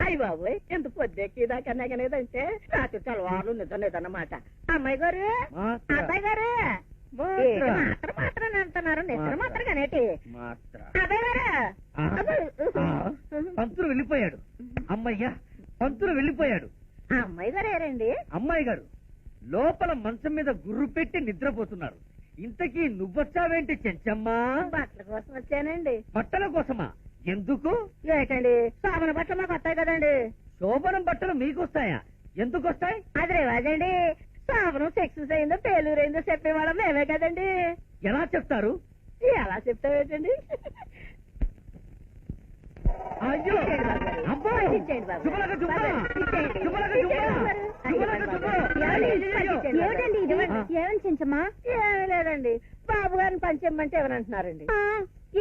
అయ్య బాబు, ఎంత పొద్దుకి దాకా నెగలేదంటే రాత్రి తెల్లవారులు నిద్రలేదన్నమాట. అమ్మాయి గారు, అబ్బాయి గారు, మాత్రం మాత్రం అంటున్నారు. నిద్ర మాత్రం కానేటి అబ్బాయి గారు. పంతులు వెళ్ళిపోయాడు. అమ్మయ్యా, పంతులు వెళ్ళిపోయాడు. అమ్మాయి గారు ఏరండి? అమ్మాయి గారు లోపల మంచం మీద గుర్రు పెట్టి నిద్రపోతున్నారు. ఇంతకీ నువ్వొచ్చావేంటి చెంచమ్మా? బట్టల కోసం వచ్చానండి. బట్టల కోసమా? ఎందుకు? ఏంటండి, సామన బట్టలు మాకు వస్తాయి కదండి. శోభనం బట్టలు మీకొస్తాయా? ఎందుకు వస్తాయి? అది రివాజండి. సావరం సక్సెస్ అయిందో ఫెయిల్యూర్ అయిందో చెప్పేవాళ్ళం మేమే కదండి. ఎలా చెప్తారు? ఎలా చెప్తావేటండి? అయ్యో అబ్బో ఇచ్చేయండి బాబు. శుభ్రంగా శుభ్రం. ఇచ్చేయండి. శుభ్రంగా ఇచ్చేయండి శుభ్రం. మరి. శుభ్రంగా శుభ్రం. ఏమిటండి ఇది ఏమని చెంచమ్మా? ఏమీ లేదండి, బాబు గారిని పనిచేయమంటే ఎవరంటున్నారండి?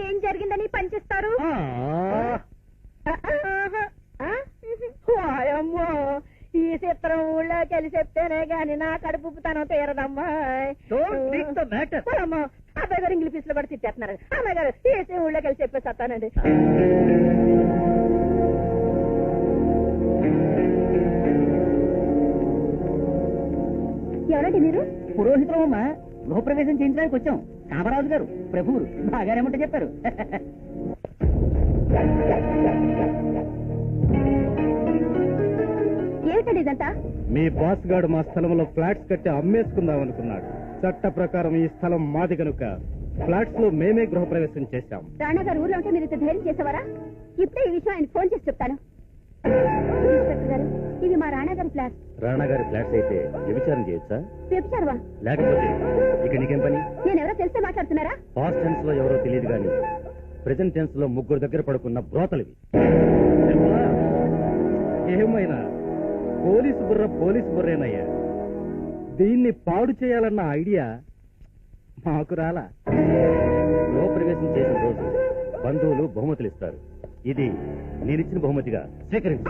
ఏం జరిగిందని పనిచేస్తారు? అమ్మో, ఈ చిత్రం ఊళ్ళో కలిసి చెప్తేనే గాని నా కడుపు తనం తీరదమ్మా. Don't think the matter. అమ్మో, అబ్బాయి గారు ఇంగ్లీష్ లో కూడా తిట్టేస్తున్నారు. అమ్మాయి గారు ఏసీ ఊళ్ళో కలిసి చెప్పేస్తానండి. ఎవరండి మీరు? పురోహితమమ్మా, గృహప్రవేశం చేయించడానికి వచ్చాం. కామరాజు గారు ప్రభువులు బాగానేమంటే చెప్పారు. ఏమిటండి ఇదంతా? మీ బాస్ గారు మా స్థలంలో ఫ్లాట్స్ కట్టి అమ్మేసుకుందాం అనుకున్నాడు. చట్ట ప్రకారం ఈ స్థలం మాది కనుక ఫ్లాట్స్ లో మేమే గృహప్రవేశం చేశాం. రాణా గారు ఊర్లో ఉంటే మీరు ఇంత ధైర్యం చేసేవారా? ఇప్పుడే ఈ విషయం ఆయన ఫోన్ చేసి చెప్తాను. ఇన్స్పెక్టర్ గారు, ఇది మా రాణా గారి ఫ్లాట్. రాణా గారి ఫ్లాట్స్ అయితే వ్యభిచారం చేయొచ్చా? వ్యభిచారమా? లేకపోతే ఇక నీకేం పని? నేనెవరో తెలిసే మాట్లాడుతున్నారా? పాస్ట్ టెన్స్ లో ఎవరో తెలియదు కానీ ప్రెసెంట్ టెన్స్ లో ముగ్గురు దగ్గర పడుకున్న బ్రోతలివి. ఏమైనా పోలీసు బుర్రేనయ్యా. దీన్ని పాడు చేయాలన్న ఐడియా మాకు రాలా. గృహప్రవేశం చేసిన రోజు బంధువులు బహుమతులు ఇస్తారు. ఇది నేనిచ్చిన బహుమతిగా స్వీకరించు.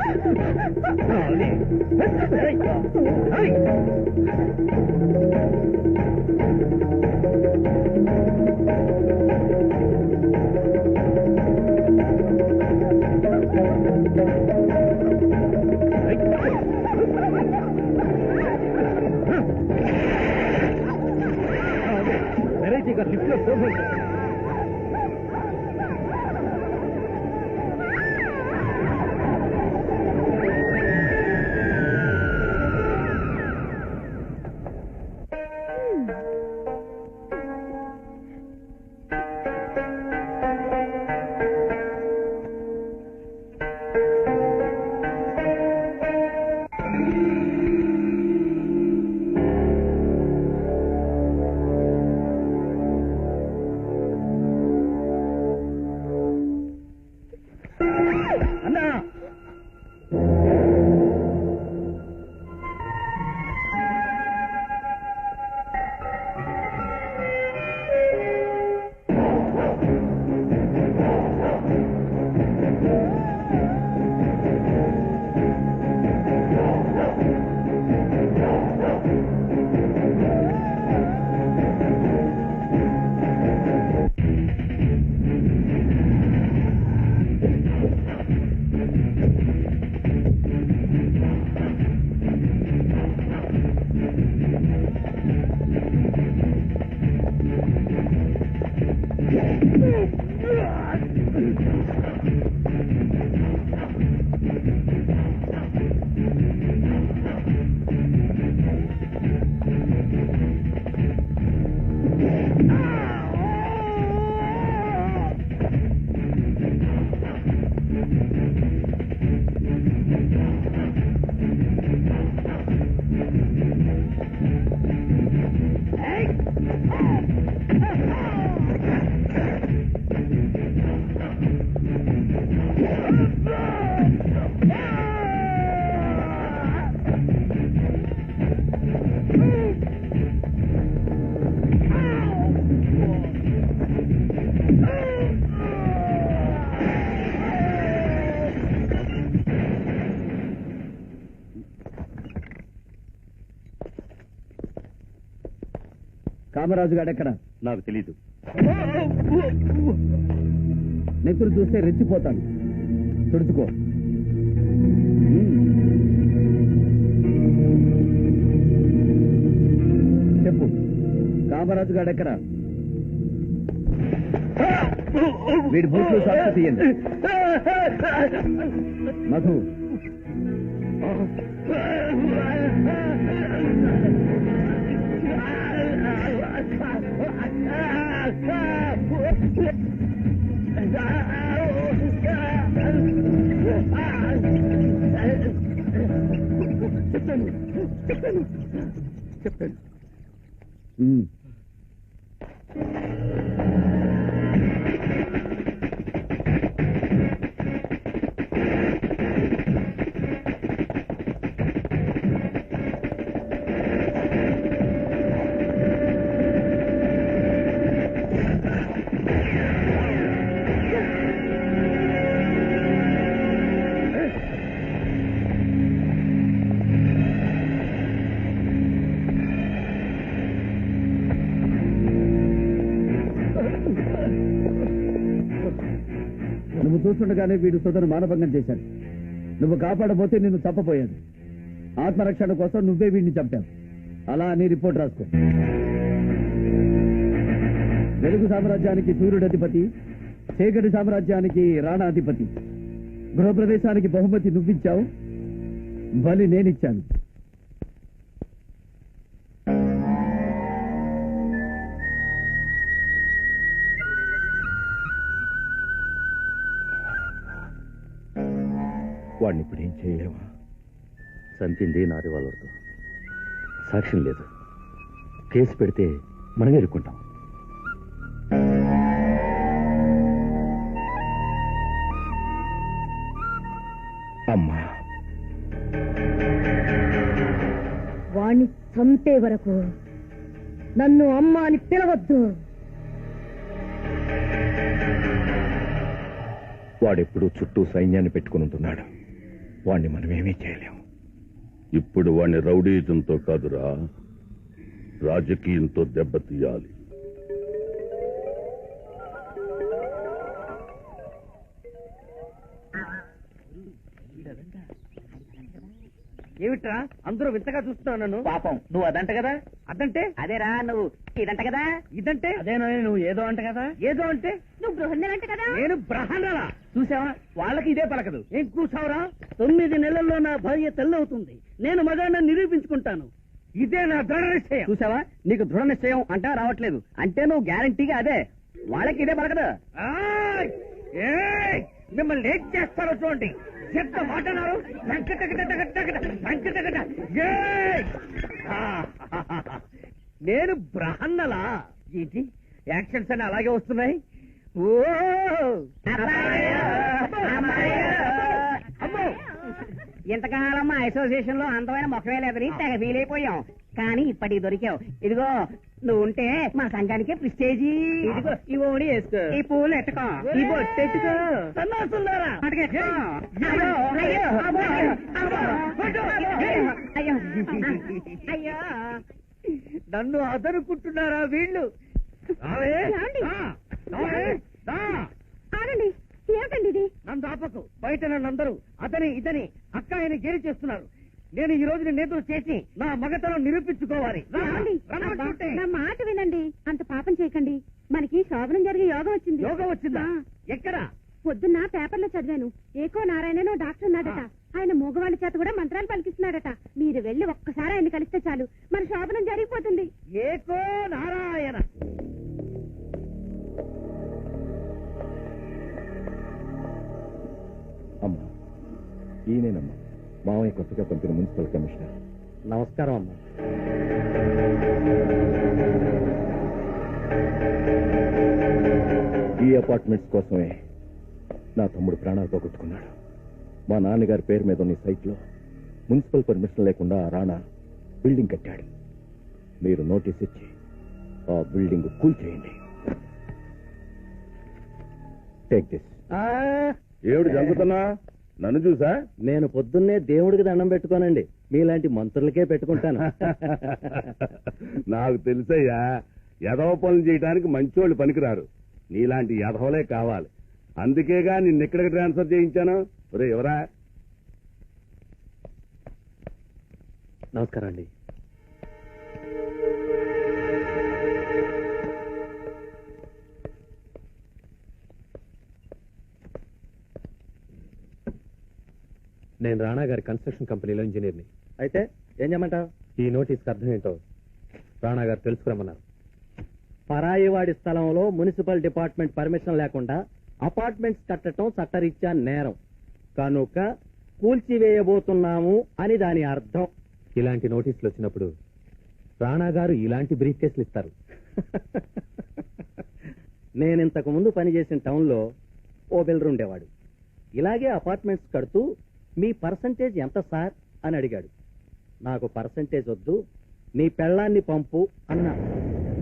వెరైటీగా లిఫ్ట్ లో ఫోన్ కామరాజు గారు ఎక్కడ? నాకు తెలీదు. నెత్తులు చూస్తే రెచ్చిపోతాను. తుడుచుకో. చెప్పు, కామరాజు గారు ఎక్కడ? వీడి బూట్లు సాక్షి తీయండి. మధు, చెప్తాను. నువ్వు చూస్తుండగానే వీడు సోదరు మానభంగం చేశాడు. నువ్వు కాపాడబోతే నిన్ను చంపపోయాడు. ఆత్మరక్షణ కోసం నువ్వే వీడిని చంపావు. అలా నీ రిపోర్ట్ రాసుకో. వెలుగు సామ్రాజ్యానికి సూర్యుడు అధిపతి, చీకటి సామ్రాజ్యానికి రాణా అధిపతి. గృహప్రవేశానికి బహుమతి నువ్విచ్చావు, బలి నేనిచ్చాను. వాడిని ఇప్పుడు ఏం చేయలేమా? చంపింది నాది వాళ్ళతో సాక్ష్యం లేదు. కేసు పెడితే మనమే ఇరుక్కుంటాం. అమ్మా, వాణ్ణి చంపే వరకు నన్ను అమ్మ అని పిలవద్దు. వాడెప్పుడు చుట్టూ సైన్యాన్ని పెట్టుకుని ఉంటున్నాడు. వాణ్ణి మనమేమీ చేయలేము. ఇప్పుడు వాణ్ణి రౌడీజంతో కాదురా, రాజకీయంతో దెబ్బతీయాలి. ఏమిట్రా అందరూ వింతగా చూస్తున్నావు నన్ను? పాపం నువ్వు అదంట కదా. అదంటే అదేరా, నువ్వు ఇదంట కదా. ఇదంటే అదేనా, నువ్వు ఏదో అంట కదా. ఏదో అంటే నువ్వు బృహన్నలంట కదా. నేను బ్రహ్మణలా చూసావా? వాళ్ళకి ఇదే పలకదు. ఏం కూర్చావురా? 9 నెలల్లో నా భార్య తెల్లవుతుంది. నేను మగాన్ని నిరూపించుకుంటాను. ఇదే నా దృఢ నిశ్చయం. చూసావా, నీకు దృఢ నిశ్చయం అంటా రావట్లేదు. అంటే నువ్వు గ్యారంటీగా అదే. వాళ్ళకి ఇదే పలకదు. మిమ్మల్ని ఏం చేస్తారో చూడండి. ఎంత మాటన్నారు? నేను బ్రహ్మణలా? ఏంటి యాక్షన్స్ అని అలాగే వస్తున్నాయి? ఓ అమ్మో, ఇంతకాలం మా అసోసియేషన్ లో అందమైన ముఖమే లేదని తెగ ఫీల్ అయిపోయాం. కానీ ఇప్పటికి దొరికావు. ఇదిగో నువ్వు ఉంటే మా సంఘానికి ప్రిస్టేజీ. ఇదిగో ఈ ఓడి వేసుకో, ఈ పూలు ఎట్టుకో, ఈ బొట్టు ఎట్టుకో. సన్నాసులారా, అయ్యో నన్ను అదనుకుంటున్నారా వీళ్ళు? ఆగండి, ఏమిటండి ఇది? నన్ను ఆపకు. బయట నన్నందరూ అతని ఇతని అక్క ఆయన గేలి చేస్తున్నారు. నేను ఈ రోజు నిన్నేదో చేసి నా మగతనం నిరూపించుకోవాలి. ఏమండి? అబ్బా, నా మాట వినండి. అంత పాపం చేయకండి. మనకి శోభనం జరిగే యోగం వచ్చింది. యోగం వచ్చిందా? ఎక్కడ? పొద్దున్న పేపర్లో చదివాను. ఏకో నారాయణనో డాక్టర్ ఉన్నాడట. ఆయన మగవాళ్ళ చేత కూడా మంత్రాలు పలికిస్తున్నాడట. మీరు వెళ్లి ఒక్కసారి ఆయన కలిస్తే చాలు, మన శోభనం జరిగిపోతుంది. ఏకో నారాయణ. అమ్మా, ఈయనేనమ్మా మావయ్య కొత్తగా పంపిన మున్సిపల్ కమిషనర్. నమస్కారం అమ్మా. ఈ అపార్ట్మెంట్స్ కోసమే నా తమ్ముడు ప్రాణాలు పోగొట్టుకున్నాడు. మా నాన్నగారి పేరు మీద ఉన్న సైట్ లో మున్సిపల్ పర్మిషన్ లేకుండా ఆ రాణా బిల్డింగ్ కట్టాడు. మీరు నోటీస్ ఇచ్చి ఆ బిల్డింగ్ కూల్ చేయండి. Take this. ఏమిటి జంకుతున్నా? నన్ను చూసా? నేను పొద్దున్నే దేవుడికి దండం పెట్టుకోనండి, మీలాంటి మంత్రులకే పెట్టుకుంటాను. నాకు తెలుసయ్యా, ఎదవ పనులు చేయడానికి మంచోళ్ళు పనికిరారు. నీలాంటి ఎదవలే కావాలి. అందుకేగా నిన్నెక్కడికి ట్రాన్స్ఫర్ చేయించాను. ఒరే ఎవరా? నమస్కారం అండి. నేను రాణా గారి కన్స్ట్రక్షన్ కంపెనీలో ఇంజనీర్ని. అయితే ఏం చేయమంటావు? ఈ నోటీస్కి అర్థం ఏంటో రాణా గారు తెలుసుకురమ్మన్నారు. పరాయి వాడి స్థలంలో మున్సిపల్ డిపార్ట్మెంట్ పర్మిషన్ లేకుండా అపార్ట్మెంట్స్ కట్టడం చట్టరీత్యా నేరం కనుక కూల్చివేయబోతున్నాము అని దాని అర్థం. ఇలాంటి నోటీసులు వచ్చినప్పుడు రాణా గారు ఇలాంటి బ్రీఫ్ కేసులు ఇస్తారు. నేను ఇంతకు ముందు పనిచేసిన టౌన్లో ఓ బిల్డర్ ఉండేవాడు. ఇలాగే అపార్ట్మెంట్స్ కడుతూ మీ పర్సంటేజ్ ఎంత సార్ అని అడిగాడు. నాకు పర్సంటేజ్ వద్దు, నీ పెళ్ళాన్ని పంపు అన్నా.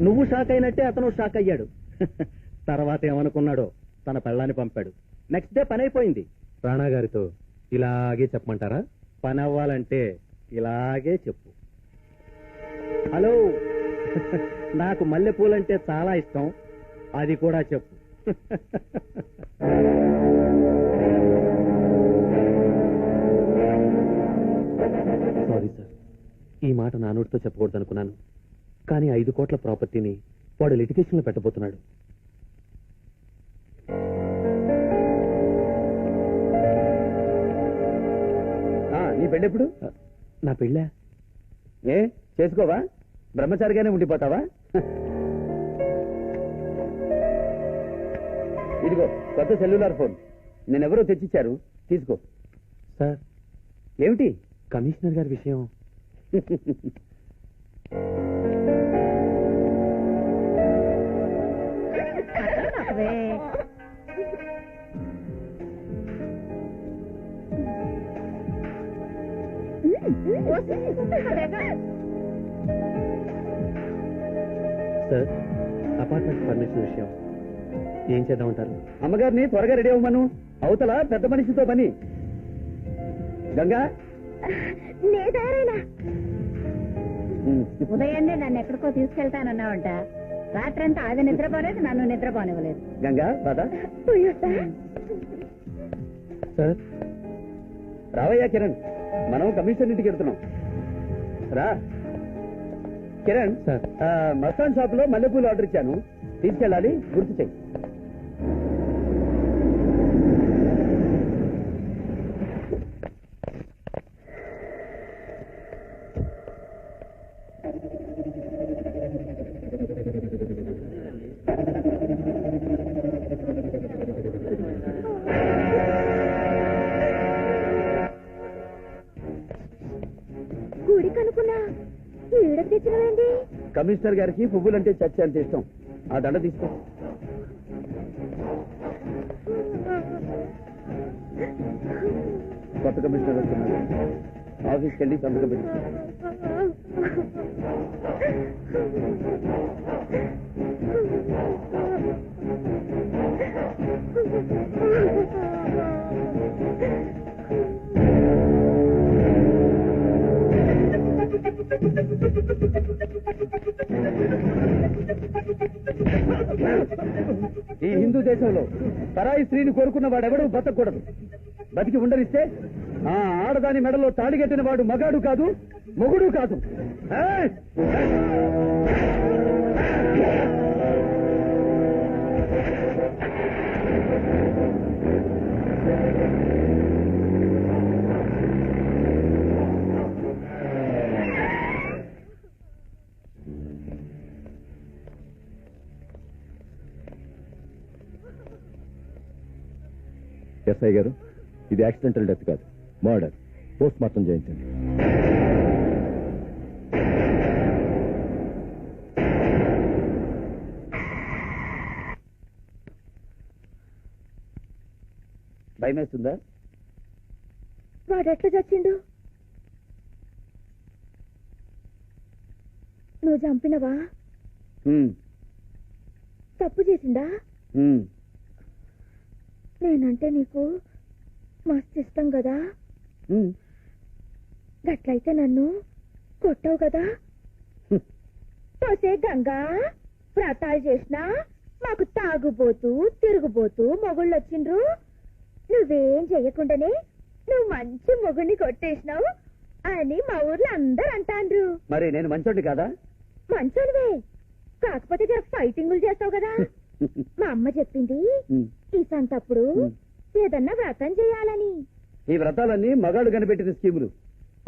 నువ్వు షాక్ అయినట్టే అతను షాక్ అయ్యాడు. తర్వాత ఏమనుకున్నాడో తన పెళ్ళాన్ని పంపాడు. నెక్స్ట్ డే పని అయిపోయింది. రాణా గారితో ఇలాగే చెప్పమంటారా? పని అవ్వాలంటే ఇలాగే చెప్పు. హలో, నాకు మల్లెపూలంటే చాలా ఇష్టం, అది కూడా చెప్పు. సారీ సార్, ఈ మాట నా నోటితో చెప్పకూడదు అనుకున్నాను. కానీ 5 కోట్ల ప్రాపర్టీని వాడు లిటిగేషన్ లో పెట్టబోతున్నాడు. నీ పెళ్ళెప్పుడు? నా పెళ్ళా? ఏ చేసుకోవా? బ్రహ్మచారిగానే ఉండిపోతావా? ఇదిగో కొత్త సెల్యులార్ ఫోన్, నేనెవరో తెచ్చిచ్చారు, తీసుకో. సార్, ఏమిటి? కమిషనర్ గారి విషయం. సార్, అపార్ట్మెంట్ పర్మిషన్ విషయం ఏం చేద్దామంటారు? అమ్మగారిని త్వరగా రెడీ అవ్వమను, అవతల పెద్ద మనిషితో పని. గంగా, ఉదయాన్నే నన్ను ఎక్కడికో తీసుకెళ్తానన్నావంట. రాత్రంతా అది నిద్రపోలేదు, నన్ను నిద్రపోనివ్వలేదు. గంగా పద. సార్, రావయ్యా కిరణ్, మనం కమిషనర్ ఇంటికి వెళ్తున్నాం. రా కిరణ్. సార్, మస్తాన్ షాప్ లో మల్లెపూలు ఆర్డర్ ఇచ్చాను, తీసుకెళ్ళాలి, గుర్తు చెయ్యి. గుడి కనుకున్నా ఈడ తెచ్చినవేంటి? కమిషనర్ గారికి పువ్వులంటే చచ్చ అంత ఇష్టం, ఆ దండ తీసుకో. కొత్త కమిషనర్ వస్తున్నారు, ఆఫీస్కి వెళ్ళి సంతకం పెట్టి. ఈ హిందూ దేశంలో పరాయి స్త్రీని కోరుకున్న వాడెవడూ బతకూడదు. బతికి ఉండరిస్తే ఆ ఆడదాని మెడలో తాళిగట్టిన వాడు మగాడు కాదు, మొగుడు కాదు. ఏయ్! ఎస్ఐ గారు, ఇది యాక్సిడెంటల్ డెత్ కాదు, మర్డర్. పోస్ట్ మార్టం చేయించండి. భయమేస్తుందా? వాడెట్లా చచ్చిండు? నువ్వు చంపినవా? తప్పు చేసిందా? నేనంటే నీకు మస్తు ఇష్టం కదా, గట్లయితే నన్ను కొట్టావు కదా. పోసే గంగా, వ్రతాలు చేసినా మాకు తాగుబోతూ తిరుగుబోతూ మొగుళ్ళు వచ్చిండ్రు. నువ్వేం చెయ్యకుండానే నువ్వు మంచి మొగుడిని కొట్టేసినావు అని మా ఊర్లో అందరు అంటాండ్రు. మరి నేను మంచోడి కాదా? మంచోనివే, కాకపోతే జర ఫైటింగులు చేస్తావు కదా. మా అమ్మ చెప్పింది ఈ సంతప్పుడు ఏదన్నా వ్రతం చేయాలని. ఈ వ్రతాలన్నీ మగాడు కనిపెట్టిన స్కీములు.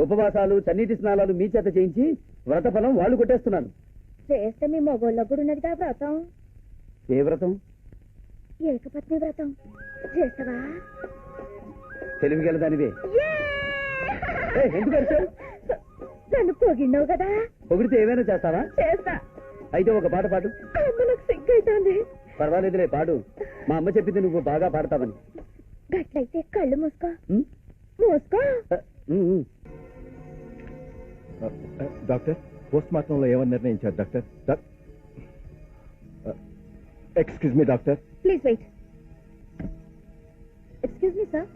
ఉపవాసాలు, చన్నీటి స్నానాలు మీ చేత చేయించి వ్రత ఫలం వాళ్ళు కొట్టేస్తున్నారు. చేస్తే మీ మొగోళ్ళకు కూడా ఉన్నదిగా వ్రతం. ఏ వ్రతం? ఏకపత్ని వ్రతం చేస్తావా? తెలివిగలదానివే. ఎందుకు అరిచావు? నన్ను పొగిడినావు కదా. పొగిడితే ఏమైనా చేస్తావా? చేస్తా. అయితే ఒక పాట పాడు. అమ్మలకు సిగ్గైతుంది. పర్వాలేదులే పాడు. మా అమ్మ చెప్పింది నువ్వు బాగా పాడతావని. గట్లయితే కళ్ళు మూసుకో. మూసుకో. డాక్టర్, పోస్ట్ మార్టంలో ఏమని నిర్ణయించారు doctor? Excuse me doctor. Please wait. Excuse me sir.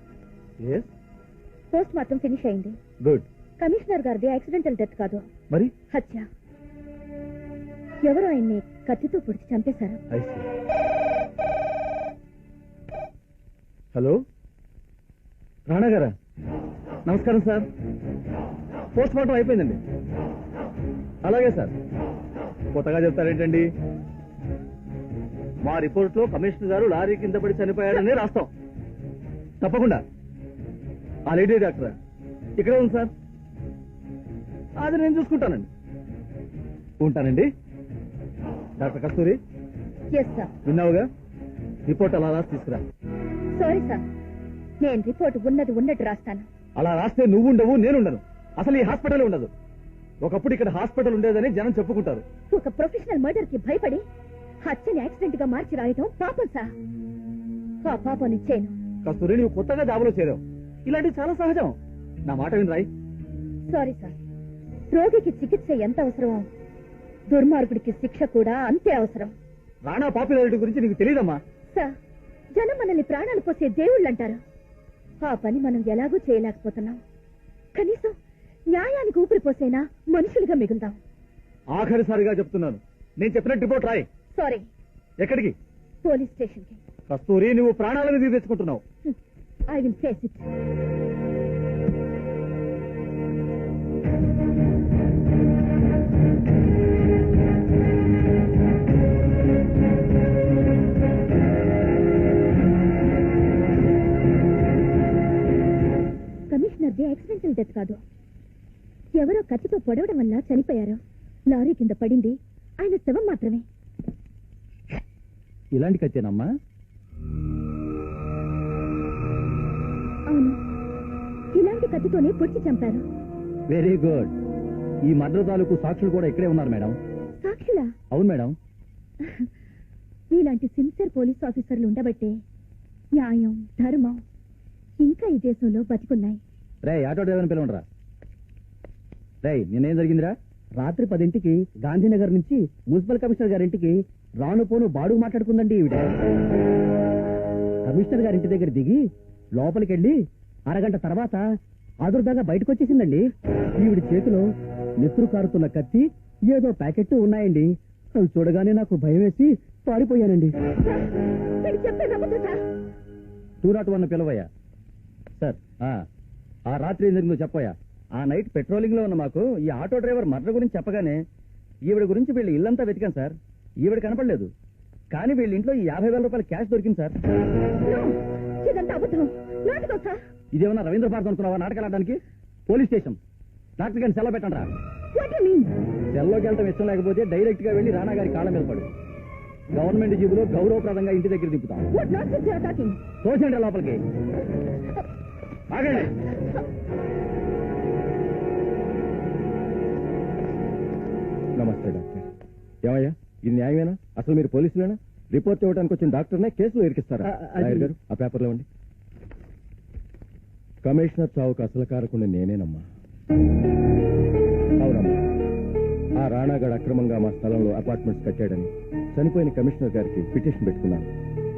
Yes. Post mortem finish అయింది. గుడ్. కమిషనర్ గారిది యాక్సిడెంటల్ డెత్ కాదు, మరి హత్య. ఎవరో ఆయన్ని కత్తితో పొడిచి చంపేశారు. హలో, రాణా గారా? నమస్కారం సార్. పోస్ట్ మార్టం అయిపోయిందండి. అలాగే సార్. కొత్తగా చెప్తారేంటండి? మా రిపోర్ట్ లో కమిషనర్ గారు లారీ కింద పడి చనిపోయాడని రాస్తాం. తప్పకుండా. ఆ లేడీ డాక్టర్ ఇక్కడే ఉంది సార్. అది నేను చూసుకుంటానండి. ఉంటానండి. డాక్టర్ కస్తూరి, ఎస్ సార్. విన్నావుగా? రిపోర్ట్ అలా రాసి తీసుకురా. సారీ సార్, నేను రిపోర్ట్ ఉన్నది ఉన్నట్టు రాస్తాను. అలా రాస్తే నువ్వు ఉండవు, నేనుండను. అసలు ఈ హాస్పిటల్ ఉండదు. ఒకప్పుడు ఇక్కడ హాస్పిటల్ ఉండేదని జనం చెప్పుకుంటారు. ఒక ప్రొఫెషనల్ మర్డర్ కి భయపడి హత్యని యాక్సిడెంట్ గా మార్చి రాయటం పాపం సార్. ఆ పాపం ఇచ్చేను. కస్తూరి, నువ్వు కొత్తగా జాబులో చేరావు. ఇలాంటివి చాలా సహజం. నా మాట విని రాయి. Sorry sir. రోగికి చికిత్స ఎంత అవసరమో దుర్మార్గుడికి శిక్ష కూడా అంతే అవసరం. రాణా పాపులారిటీ గురించి నీకు తెలియదమ్మా. సార్, జనం మనల్ని ప్రాణాలు పోసే దేవుళ్ళు అంటారు. ఆ పని మనం ఎలాగూ చేయలేకపోతున్నాం. కనీసం న్యాయానికి ఊపిరి పోసేనా మనుషులుగా మిగులుదాం. ఆఖరిసారిగా చెప్తున్నాను, నేను చెప్పినట్టు రిపోర్ట్ రాయి. సారీ. ఎక్కడికి? పోలీస్ స్టేషన్ కి. కస్తూరి, నువ్వు ప్రాణాలను తీర్చుకుంటున్నావు. I will face it. కమిషనర్ది యాక్సిడెంటల్ డెత్ కాదు, ఎవరో కత్తితో పొడవడం వల్ల చనిపోయారు. లారీ కింద పడింది ఆయన శవం మాత్రమే. ఇలాంటి కత్తేనమ్మా? అవును, ఇలాంటి కత్తితోనే పొడిచి చంపారు. Very good. ఈ మర్డర్ తాలూకు సాక్షులు కూడా ఇక్కడే ఉన్నారు మేడం. సాక్షులా? అవును మేడం. మీలాంటి సిన్సియర్ పోలీస్ ఆఫీసర్లు ఉండబట్టే న్యాయం, ధర్మం ఇంకా ఈ దేశంలో బతికున్నాయి. రే, ఆటో డ్రైవర్ని పిలవండిరా. రే, నిన్నేం జరిగిందిరా? రాత్రి 10ంటికి గాంధీనగర్ నుంచి మున్సిపల్ కమిషనర్ గారింటికి రాను పోను బాడుగు మాట్లాడుకుందండి ఈవిడ. కమిషనర్ గారింటి దగ్గర దిగి లోపలికి వెళ్ళి అరగంట తర్వాత ఆదుర్దాగా బయటకు వచ్చేసిందండి. ఈవిడ చేతిలో నెత్తురు కారుతున్న కత్తి, ఏదో ప్యాకెట్ ఉన్నాయండి. అవి చూడగానే నాకు భయం వేసి పారిపోయానండి. 201 పిలవయ్యా. సార్, ఆ రాత్రి ఏం జరిగిందో చెప్పయ్యా. ఆ నైట్ పెట్రోలింగ్ లో ఉన్న మాకు ఈ ఆటో డ్రైవర్ మర్డర్ గురించి చెప్పగానే ఈవిడ గురించి వీళ్ళు ఇల్లంతా వెతికాం సార్. ఈవిడ కనపడలేదు. కానీ వీళ్ళ ఇంట్లో ఈ 50,000 రూపాయల క్యాష్ దొరికింది సార్. ఇదేమన్నా రవీంద్ర భారత్ అనుకున్నావా నాటకాలు ఆడడానికి? Police station. డాక్టర్ గారిని సెలవు పెట్టండి రా. సెలవుకి వెళ్ళటం ఇష్టం లేకపోతే డైరెక్ట్ గా వెళ్లి రాణా గారి కాళ్ళ మీద పడు. గవర్నమెంట్ జీబులో గౌరవప్రదంగా ఇంటి దగ్గర దింపుతాం. తోసండి లోపలికి. ఆగండి. నమస్తే డాక్టర్. ఏమయ్యా, ఇది న్యాయమేనా? అసలు మీరు పోలీసులేనా? రిపోర్ట్ ఇవ్వడానికి వచ్చిన డాక్టర్నే కేసులో ఇరికిస్తారా? లాయర్ గారు, ఆ పేపర్లో ఇవ్వండి. కమిషనర్ చావుకు అసలు కారకుండా నేనేనమ్మా. అవునమ్మా. ఆ రాణాగాడు అక్రమంగా మా స్థలంలో అపార్ట్మెంట్స్ కట్టాడని చనిపోయిన కమిషనర్ గారికి పిటిషన్ పెట్టుకున్నాను.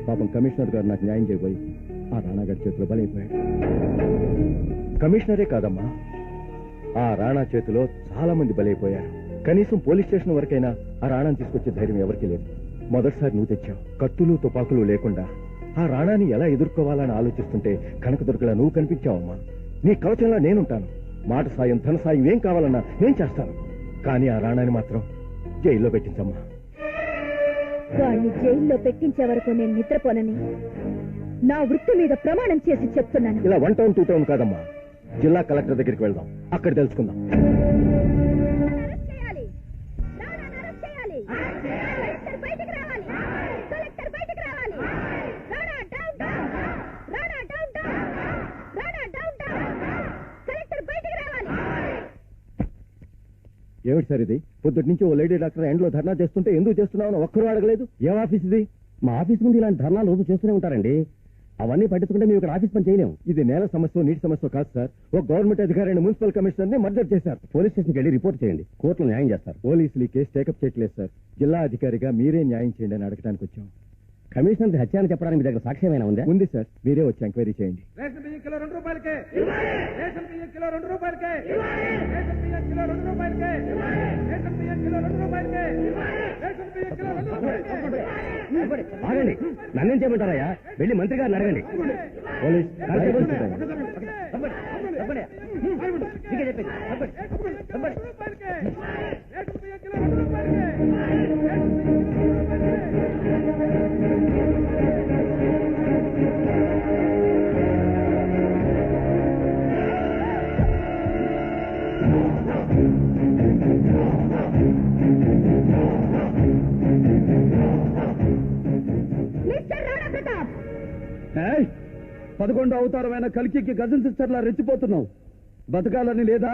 పాపం కమిషనర్ గారు నాకు న్యాయం చేయబోయి ఆ రాణాగాడి చేతిలో బలైపోయాడు. కమిషనరే కాదమ్మా, ఆ రాణా చేతిలో చాలా మంది బలైపోయారు. కనీసం పోలీస్ స్టేషన్ వరకైనా ఆ రాణాన్ని తీసుకొచ్చే ధైర్యం ఎవరికీ లేదు. మొదటిసారి నువ్వు తెచ్చావు. కత్తులు తుపాకులు లేకుండా ఆ రాణాని ఎలా ఎదుర్కోవాలని ఆలోచిస్తుంటే కనకదుర్గలా నువ్వు కనిపించావమ్మా. నీ కవచంలో నేనుంటాను. మాట సాయం, ధన సాయం ఏం కావాలన్నా నేను చేస్తాను. కానీ ఆ రాణాని మాత్రం జైల్లో పెట్టించమ్మా. వాడిని జైల్లో పెట్టించే వరకు నేను నిద్రపోనని నా వృత్తి మీద ప్రమాణం చేసి చెప్తున్నాను. ఇలా 1 టౌన్ 2 టౌన్ కాదమ్మా, జిల్లా కలెక్టర్ దగ్గరికి వెళ్దాం. అక్కడ తెలుసుకుందాం. ఏమిటి సార్ ఇది? పొద్దుటి నుంచి ఓ లేడీ డాక్టర్ ఎండ్లో ధర్నా చేస్తుంటే ఎందుకు చేస్తున్నామని ఒక్కరూ అడగలేదు. ఏం ఆఫీస్ ఇది? మా ఆఫీస్ ముందు ఇలాంటి ధర్నాలు రోజు చేస్తూనే ఉంటారండి. అవన్నీ పట్టించుకుంటే మేము ఇక్కడ ఆఫీస్ పని చేయలేము. ఇది నేల సమస్య, నీటి సమస్య కాదు సార్. ఒక గవర్నమెంట్ అధికారి మున్సిపల్ కమిషనర్ ని మర్డర్ చేశారు. పోలీస్ స్టేషన్కి వెళ్ళి రిపోర్ట్ చేయండి, కోర్టులో న్యాయం చేస్తారు. పోలీసులు ఈ కేసు టేకప్ చేయట్లేదు సార్. జిల్లా అధికారిగా మీరే న్యాయం చేయండి అని అడగడానికి వచ్చాం. కమిషనర్ హత్య అని చెప్పడానికి మీ దగ్గర సాక్ష్యమైనా ఉందా? ఉంది సార్, మీరే వచ్చి ఎంక్వైరీ చేయండి. రేషన్ బియ్యం కిలో 2 రూపాయలకే, రేషన్ బియ్యం కిలో 2 రూపాయలకే, రేషన్ బియ్యం కిలో 2 రూపాయలకే, రేషన్ బియ్యం కిలో 2 రూపాయలకే, రేషన్ బియ్యం కిలో 2 రూపాయలకే. ఆగండి, నన్నేం చేయమంటారయ్యా? వెళ్ళి మంత్రి గారిని అడగండి. పోలీస్ కానిస్టేబుల్స్ ఏయ్, 11వ అవతారమైన కల్కికి గజన్ సిస్టర్లా రెచ్చిపోతున్నావు. బతకాలని లేదా?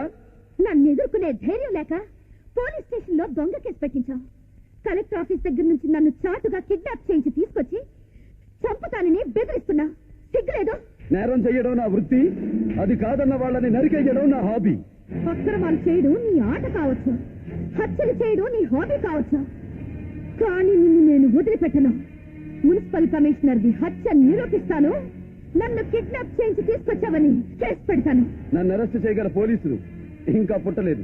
నన్ను ఎదుర్కొనే ధైర్యం లేక పోలీస్ స్టేషన్ లో దొంగ కేసు పెట్టించాం. కలెక్టర్ ఆఫీస్ దగ్గర నుంచి నన్ను చాటుగా కిడ్నాప్ చేయించి తీసుకొచ్చి చంపుతానని బెదిరిస్తున్నా. సిగ్గులేదు? నేరం చెయ్యడం నా వృత్తి, అది కాదన్న వాళ్ళని నరికేయడం నా హాబీ. అక్రమాలు చేయడం నీ ఆట కావచ్చు, హత్యలు చేయడం నీ హాబీ కావచ్చు, కానీ నిన్ను నేను వదిలిపెట్టను. మున్సిపల్ కమిషనర్ ది హత్య నిరూపిస్తాను. నన్ను కిడ్నాప్ చేయించి తీసుకొచ్చావని కేసు పెడతాను. నన్ను అరెస్ట్ చేయగల పోలీసులు ఇంకా పుట్టలేదు.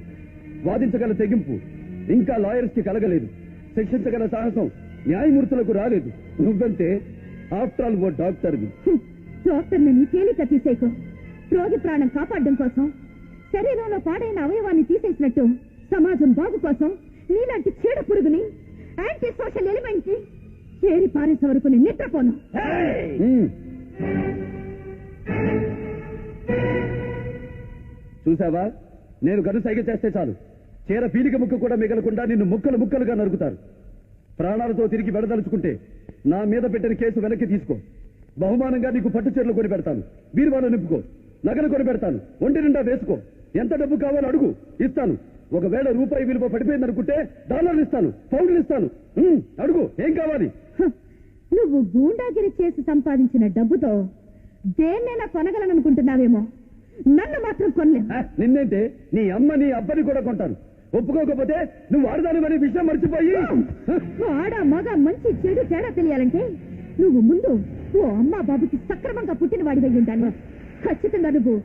వాదించగల తెగింపు ఇంకా లాయర్స్ కి కలగలేదు. శిక్షించగల సాహసం న్యాయమూర్తులకు రాలేదు. నువ్వంతే ఆఫ్టర్ ఆల్ ఓ డాక్టర్వి. డాక్టర్ నన్ను తేలిక తీసేయకు. రోగి ప్రాణం కాపాడడం కోసం, శరీరంలో పాడైన అవయవాన్ని తీసేసినట్టు సమాజం బాగు కోసం నీలాంటి చీడ పురుగుని, యాంటీ సోషల్ ఎలిమెంట్ కి చేరి పారేసే వరకు నేను నిద్రపోను. చూసావా, నేను గనుసైగ చేస్తే చాలు చీర పీలిక ముక్క కూడా మిగలకుండా నిన్ను ముక్కలు ముక్కలుగా నరుకుతారు. ప్రాణాలతో తిరిగి వెడదలుచుకుంటే నా మీద పెట్టిన కేసు వెనక్కి తీసుకో. బహుమానంగా నీకు పట్టు చీరలు కొని పెడతాను, బీరువాలో నింపుకో, నగలు కొని పెడతాను, ఒంటి నిండా వేసుకో. ఎంత డబ్బు కావాలో అడుగు, ఇస్తాను. ఒకవేళ రూపాయి విలువ పడిపోయిందనుకుంటే డాలర్లు ఇస్తాను, పౌండ్లు ఇస్తాను. అడుగు, ఏం కావాలి? నువ్వు గూండాగిరి చేసి సంపాదించిన డబ్బుతో దేన్నైనా కొనగలననుకుంటున్నావేమో, నన్ను మాత్రం కొనలేవు. నిన్నేంటే నీ అమ్మ నీ అబ్బని కూడా కొంటాను. ఒప్పుకోకపోతే నువ్వు ఆడదానివనే విషయం మర్చిపోయి. ఆడ మగ మంచి చెడు తేడా తెలియాలంటే నువ్వు ముందు ఓ అమ్మా బాబుకి సక్రమంగా పుట్టిన వాడివై ఉంటాను. ఖచ్చితంగా నువ్వు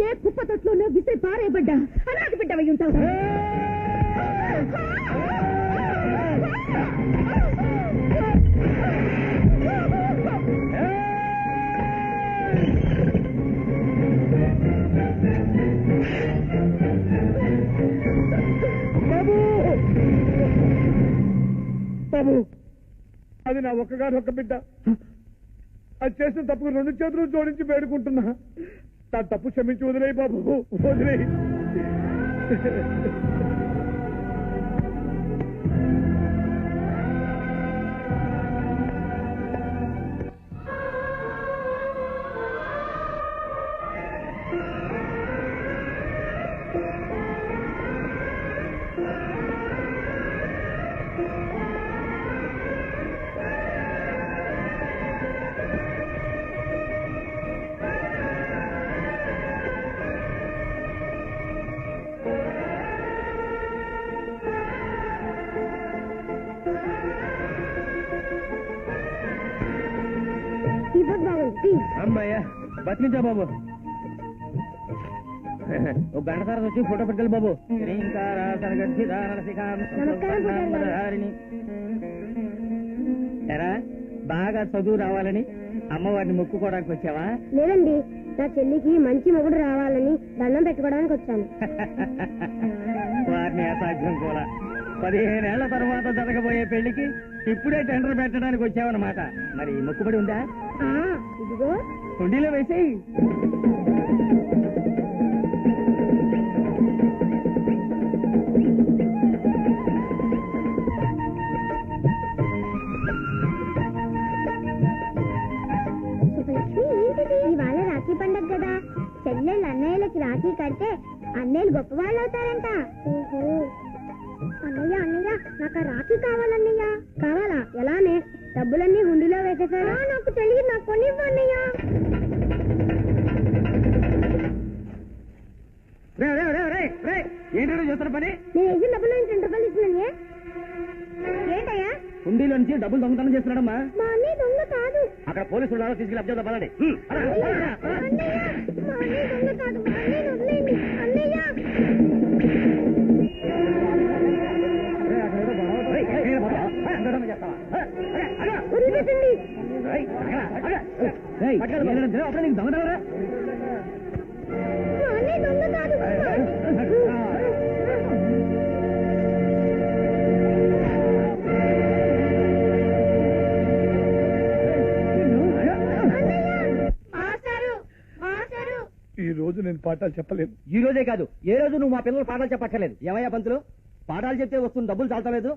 ఏ కుప్ప తొట్లోనో విసిరి పారేయబడ్డా అనాథ బిడ్డవై ఉంటావు. బాబు, అది నా ఒక్క బిడ్డ. అది చేసిన తప్పుకు 2 చేతులు జోడించి వేడుకుంటున్నా. నా తప్పు క్షమించి వదిలేయి బాబు, వదిలేయి. అమ్మాయ్యా, బతికించా బాబు. ఒక గంట తర్వాత వచ్చి ఫోటో పెట్టుకెళ్ళి బాబు. ఎరా, బాగా చదువు రావాలని అమ్మవారిని మొక్కుకోవడానికి వచ్చావా? లేదండి, నా చెల్లికి మంచి మొగుడు రావాలని దండం పెట్టుకోవడానికి వచ్చాను. వారిని అసాధ్యం కూడా. 15 ఏళ్ల తర్వాత జరగబోయే పెళ్లికి ఇప్పుడే టెండర్ పెట్టడానికి వచ్చావన్నమాట. మరి మొక్కుబడి ఉందా? ఇదిగో కొండీలో వేసేయి. ఇవాళ రాఖీ పండగ కదా, చెల్లెళ్ళు అన్నయ్యలకి రాఖీ కడితే అన్నయ్యలు గొప్ప వాళ్ళు అవుతారంట. అన్నయ్య అన్నయ్య నాకు ఆ రాఖీ కావాలన్నయ్య. కావాలా? ఎలానే? డబ్బులన్నీ హుండీలో వేసేసారా? నాకు తెలియదు, నాకు కొనివ్వు అన్నయ్య. ఏంటో చేస్తున్న పని? నేను వేసిన డబ్బులు 2 రూపాయలు ఇస్తున్నాను. ఏంటయ్యా? హుండీలో నుంచి డబ్బులు దొంగతనం చేస్తున్నాడమ్మా. మా అన్నయ్య దొంగ కాదు. అక్కడ పోలీసులు తీసుకెళ్ళి అబ్జర్వ్ పదండి. అన్నయ్య, మా అన్నయ్య దొంగ కాదు. మా అన్నయ్యని వదిలేయండి. అన్నయ్య వదిలిపెట్టండి. అప్పుడు నీకు దొంగతనరా? మా అన్నయ్య దొంగ కాదు. ఈ రోజు నేను పాఠాలు చెప్పలేను. ఈ రోజే కాదు, ఏ రోజు నువ్వు మా పిల్లలు పాఠాలు చెప్పక్కర్లేదు. ఏమయ్యా పంతులు, పాఠాలు చెప్తే వస్తున్న డబ్బులు చాలతలేదు,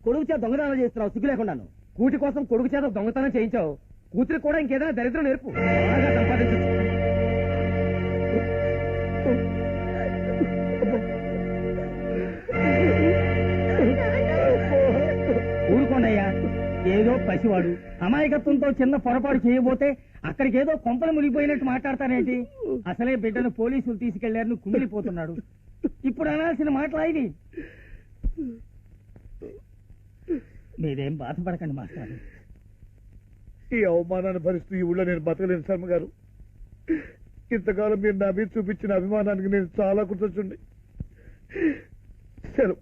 కొడుకు చేత దొంగతనం చేస్తున్నావు సిగ్గు లేకుండాను. కూటి కోసం కొడుకు చేత దొంగతనం చేయించావు, కూతురికి కూడా ఇంకేదైనా దరిద్రం నేర్పు. బాగా సంపాదించు. ఊరుకోండయ్యా, ఏదో పసివాడు అమాయకత్వంతో చిన్న పొరపాటు చేయబోతే అక్కడికేదో కొంపలు మునిగిపోయినట్టు మాట్లాడతానేంటి? అసలే బిడ్డను పోలీసులు తీసుకెళ్లారని కుమిలిపోతున్నాడు. ఇప్పుడు అనాల్సిన మాటలా ఇది? మీరేం బాధపడకండి మాస్టర్. ఈ అవమానాన్ని భరిస్తూ ఈ ఊళ్ళో నేను బతకలేను శర్మ గారు. ఇంతకాలం మీరు నా మీద చూపించిన అభిమానానికి నేను చాలా కృతజ్ఞుడిని. సెలవు.